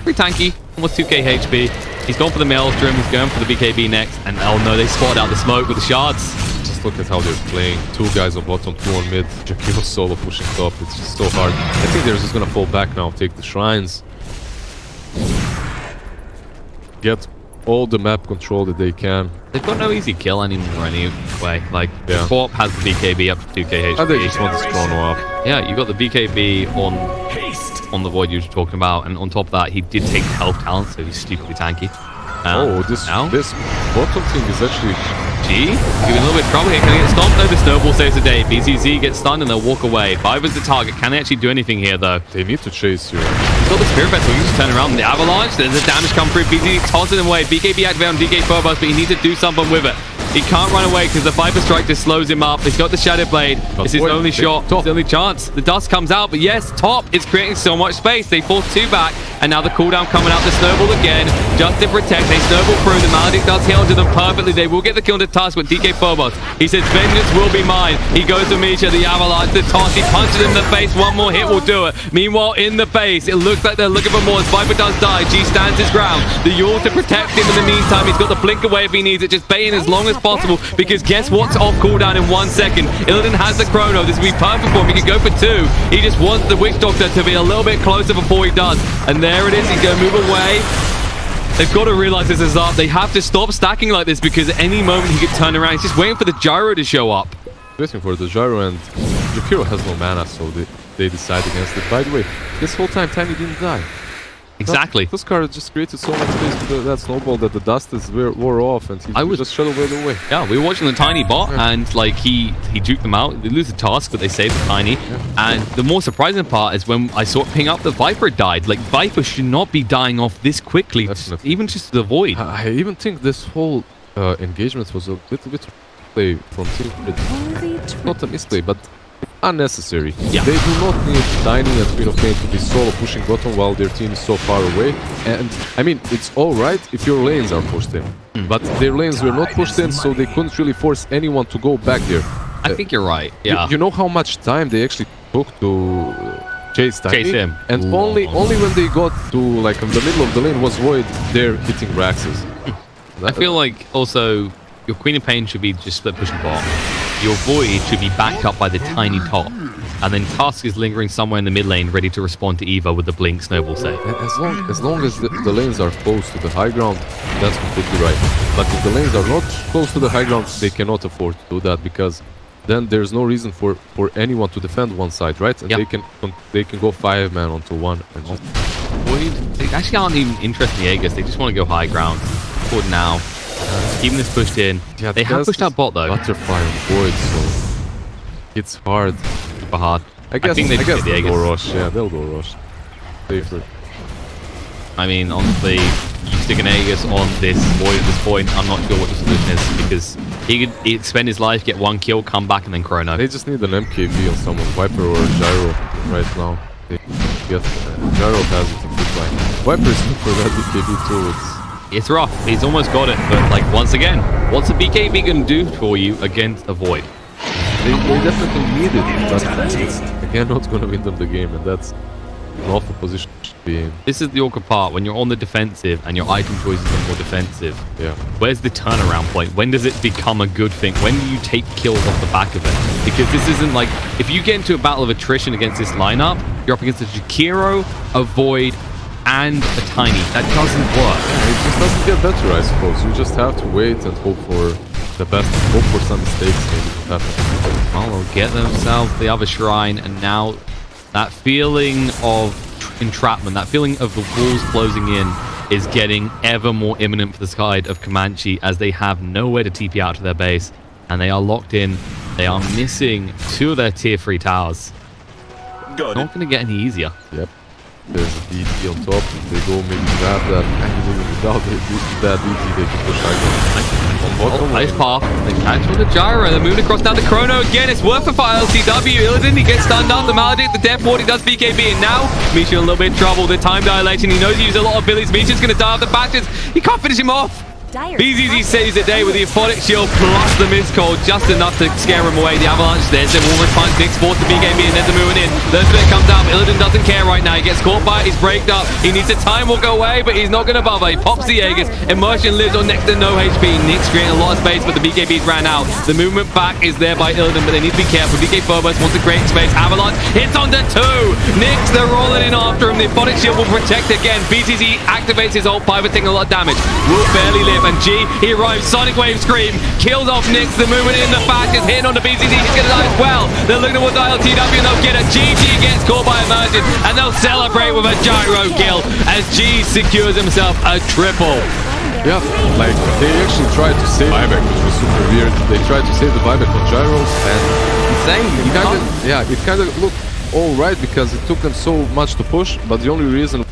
pretty tanky, almost 2k HP. He's gone for the Maelstrom. He's going for the BKB next. And oh no, they spotted out the smoke with the shards. Just look at how they're playing. 2 guys on bottom, 2 on mid. Jakiro solo pushing top. It's just so hard. I think they're just going to fall back now, take the shrines. Get all the map control that they can. They've got no easy kill anymore anyway. Like, the Corp has the BKB up to 2k HP. And they just want this Chrono up. Yeah, you got the BKB on the Void you were talking about, and on top of that, he did take the health talent, so he's stupidly tanky. This bottom thing is actually... G, giving a little bit of trouble here. Can he get stomped? No, the snowball saves the day. BZZ gets stunned and they'll walk away. Viper's the target. Can they actually do anything here, though? They need to chase you. He's got the Spirit Vessel. He can just turn around. The Avalanche, there's a damage come through. BZZ tosses him away. BKB activate on DK Phobos, but he needs to do something with it. He can't run away because the Viper Strike just slows him up. He's got the Shadow Blade. It's his only shot. It's his only chance. The dust comes out, but yes, top is creating so much space. They force 2 back, and now the cooldown coming out. The Snowball again, just to protect. They snowball through. The Maledict does hit onto them perfectly. They will get the kill on the Tusk with DK Phobos. He says, vengeance will be mine. He goes to Misha, the Avalanche, the toss. He punches him in the face. One more hit will do it. Meanwhile, in the base, it looks like they're looking for more. As Viper does die, G stands his ground. The Yule to protect him in the meantime. He's got the blink away if he needs it. Just baiting as long as possible, because guess what's off cooldown in 1 second? Illidan has the Chrono. This will be perfect for him. He can go for 2. He just wants the Witch Doctor to be a little bit closer before he does. And there it is. He's going to move away. They've got to realize this is up. They have to stop stacking like this because at any moment he could turn around. He's just waiting for the gyro to show up. Waiting for the gyro, and Jakiro has no mana, so they decide against it. By the way, this whole time Tiny didn't die. Exactly. This card just created so much space with that snowball that the dust is wore off, and he just shut away. Yeah, we were watching the Tiny bot, and like he juked them out. They lose the task, but they save the Tiny. Yeah. And the more surprising part is when I saw it ping up, the Viper died. Like, Viper should not be dying off this quickly, even just to the Void. I even think this whole engagement was a little bit play from Team. Not a misplay, but unnecessary. Yeah. They do not need Tiny and Queen of Pain to be solo pushing bottom while their team is so far away. And I mean, it's alright if your lanes are pushed in. But their lanes were not pushed in, so they couldn't really force anyone to go back there. I think you're right. Yeah. You know how much time they actually took to chase Tiny? Chase him. And only when they got to like in the middle of the lane was Void, they're hitting Raxes. I feel like also your Queen of Pain should be just split pushing bot. Your Void should be backed up by the Tiny top. And then Tusk is lingering somewhere in the mid lane, ready to respond to Eva with the Blink Snowball save. As long as the lanes are close to the high ground, that's completely right. But if the lanes are not close to the high ground, they cannot afford to do that, because then there's no reason for anyone to defend one side, right? And they can go 5-man onto one. And just... Void, they actually aren't even interested in the Aegis. They just want to go high ground. For now. Keeping this pushed in. Yeah, they have pushed out bot though. Butterfly and Void, so it's hard. Super hard. I guess think they'll go rush. Yeah, they'll go rush. Safer. I mean, honestly, you stick an Aegis on this Void at this point, I'm not sure what the solution is, because he'd spend his life, get 1 kill, come back, and then Chrono. They just need an MKB on someone, Viper or Gyro right now. They get Gyro has it in good line. Viper is good for that BKB too. It's rough. He's almost got it, but like once again, what's a BKB gonna do for you against a Void? They definitely need it, but it's again not gonna win them the game, and that's An awful position to be in. This is the awkward part when you're on the defensive and your item choices are more defensive. Yeah. Where's the turnaround point? When does it become a good thing? When do you take kills off the back of it? Because this isn't like, if you get into a battle of attrition against this lineup, you're up against a Jakiro, a Void, and a Tiny. That doesn't work. Yeah, it just doesn't get better, I suppose. You just have to wait and hope for the best, hope for some mistakes maybe to happen. Well, they'll get themselves the other shrine, and now that feeling of entrapment, that feeling of the walls closing in is getting ever more imminent for the side of CoM18Anji as they have nowhere to TP out to their base, and they are locked in. They are missing 2 of their tier 3 towers. Got Not going to get any easier. Yep. There's a DT on top. If they go maybe grab that, and even without that DT, they can push Oh, nice path. They catch with the gyro. They're moving across down to Chrono again. It's worth it for LCW. Illidan, he gets stunned up. The Maledict, the Death Ward, he does BKB. And now, Misha in a little bit of trouble. The time dilation. He knows he used a lot of abilities. Misha's going to die off the bastions. He can't finish him off. BZZ saves the day with the Aphotic Shield plus the Mistcold, just enough to scare him away. The Avalanche, there's the Warmer Punch, Nick forced the BKB, and there's the moving in. The split comes out, Illidan doesn't care right now. He gets caught by it, he's braked up. He needs a time walk away, but he's not going to bother. He pops the Aegis. Immersion lives on next to no HP. Nick's creating a lot of space, but the BKBs ran out. The movement back is there by Illidan, but they need to be careful. BK Phobos wants to create space. Avalanche hits onto 2. Nick's, they're rolling in after him. The Aphotic Shield will protect again. BZZ activates his ult, Piper taking a lot of damage. Will barely live, and G, he arrives, Sonic Wave Scream, kills off Nyx, the movement in the back is hitting onto BZZ, he's going to die as well. They're looking towards ILTW and they'll get a GG gets caught by Immersion, and they'll celebrate with a gyro kill as G secures himself a triple. Yeah, like they actually tried to save the buyback, which was super weird. They tried to save the buyback on gyros, and it kind of looked all right because it took them so much to push, but the only reason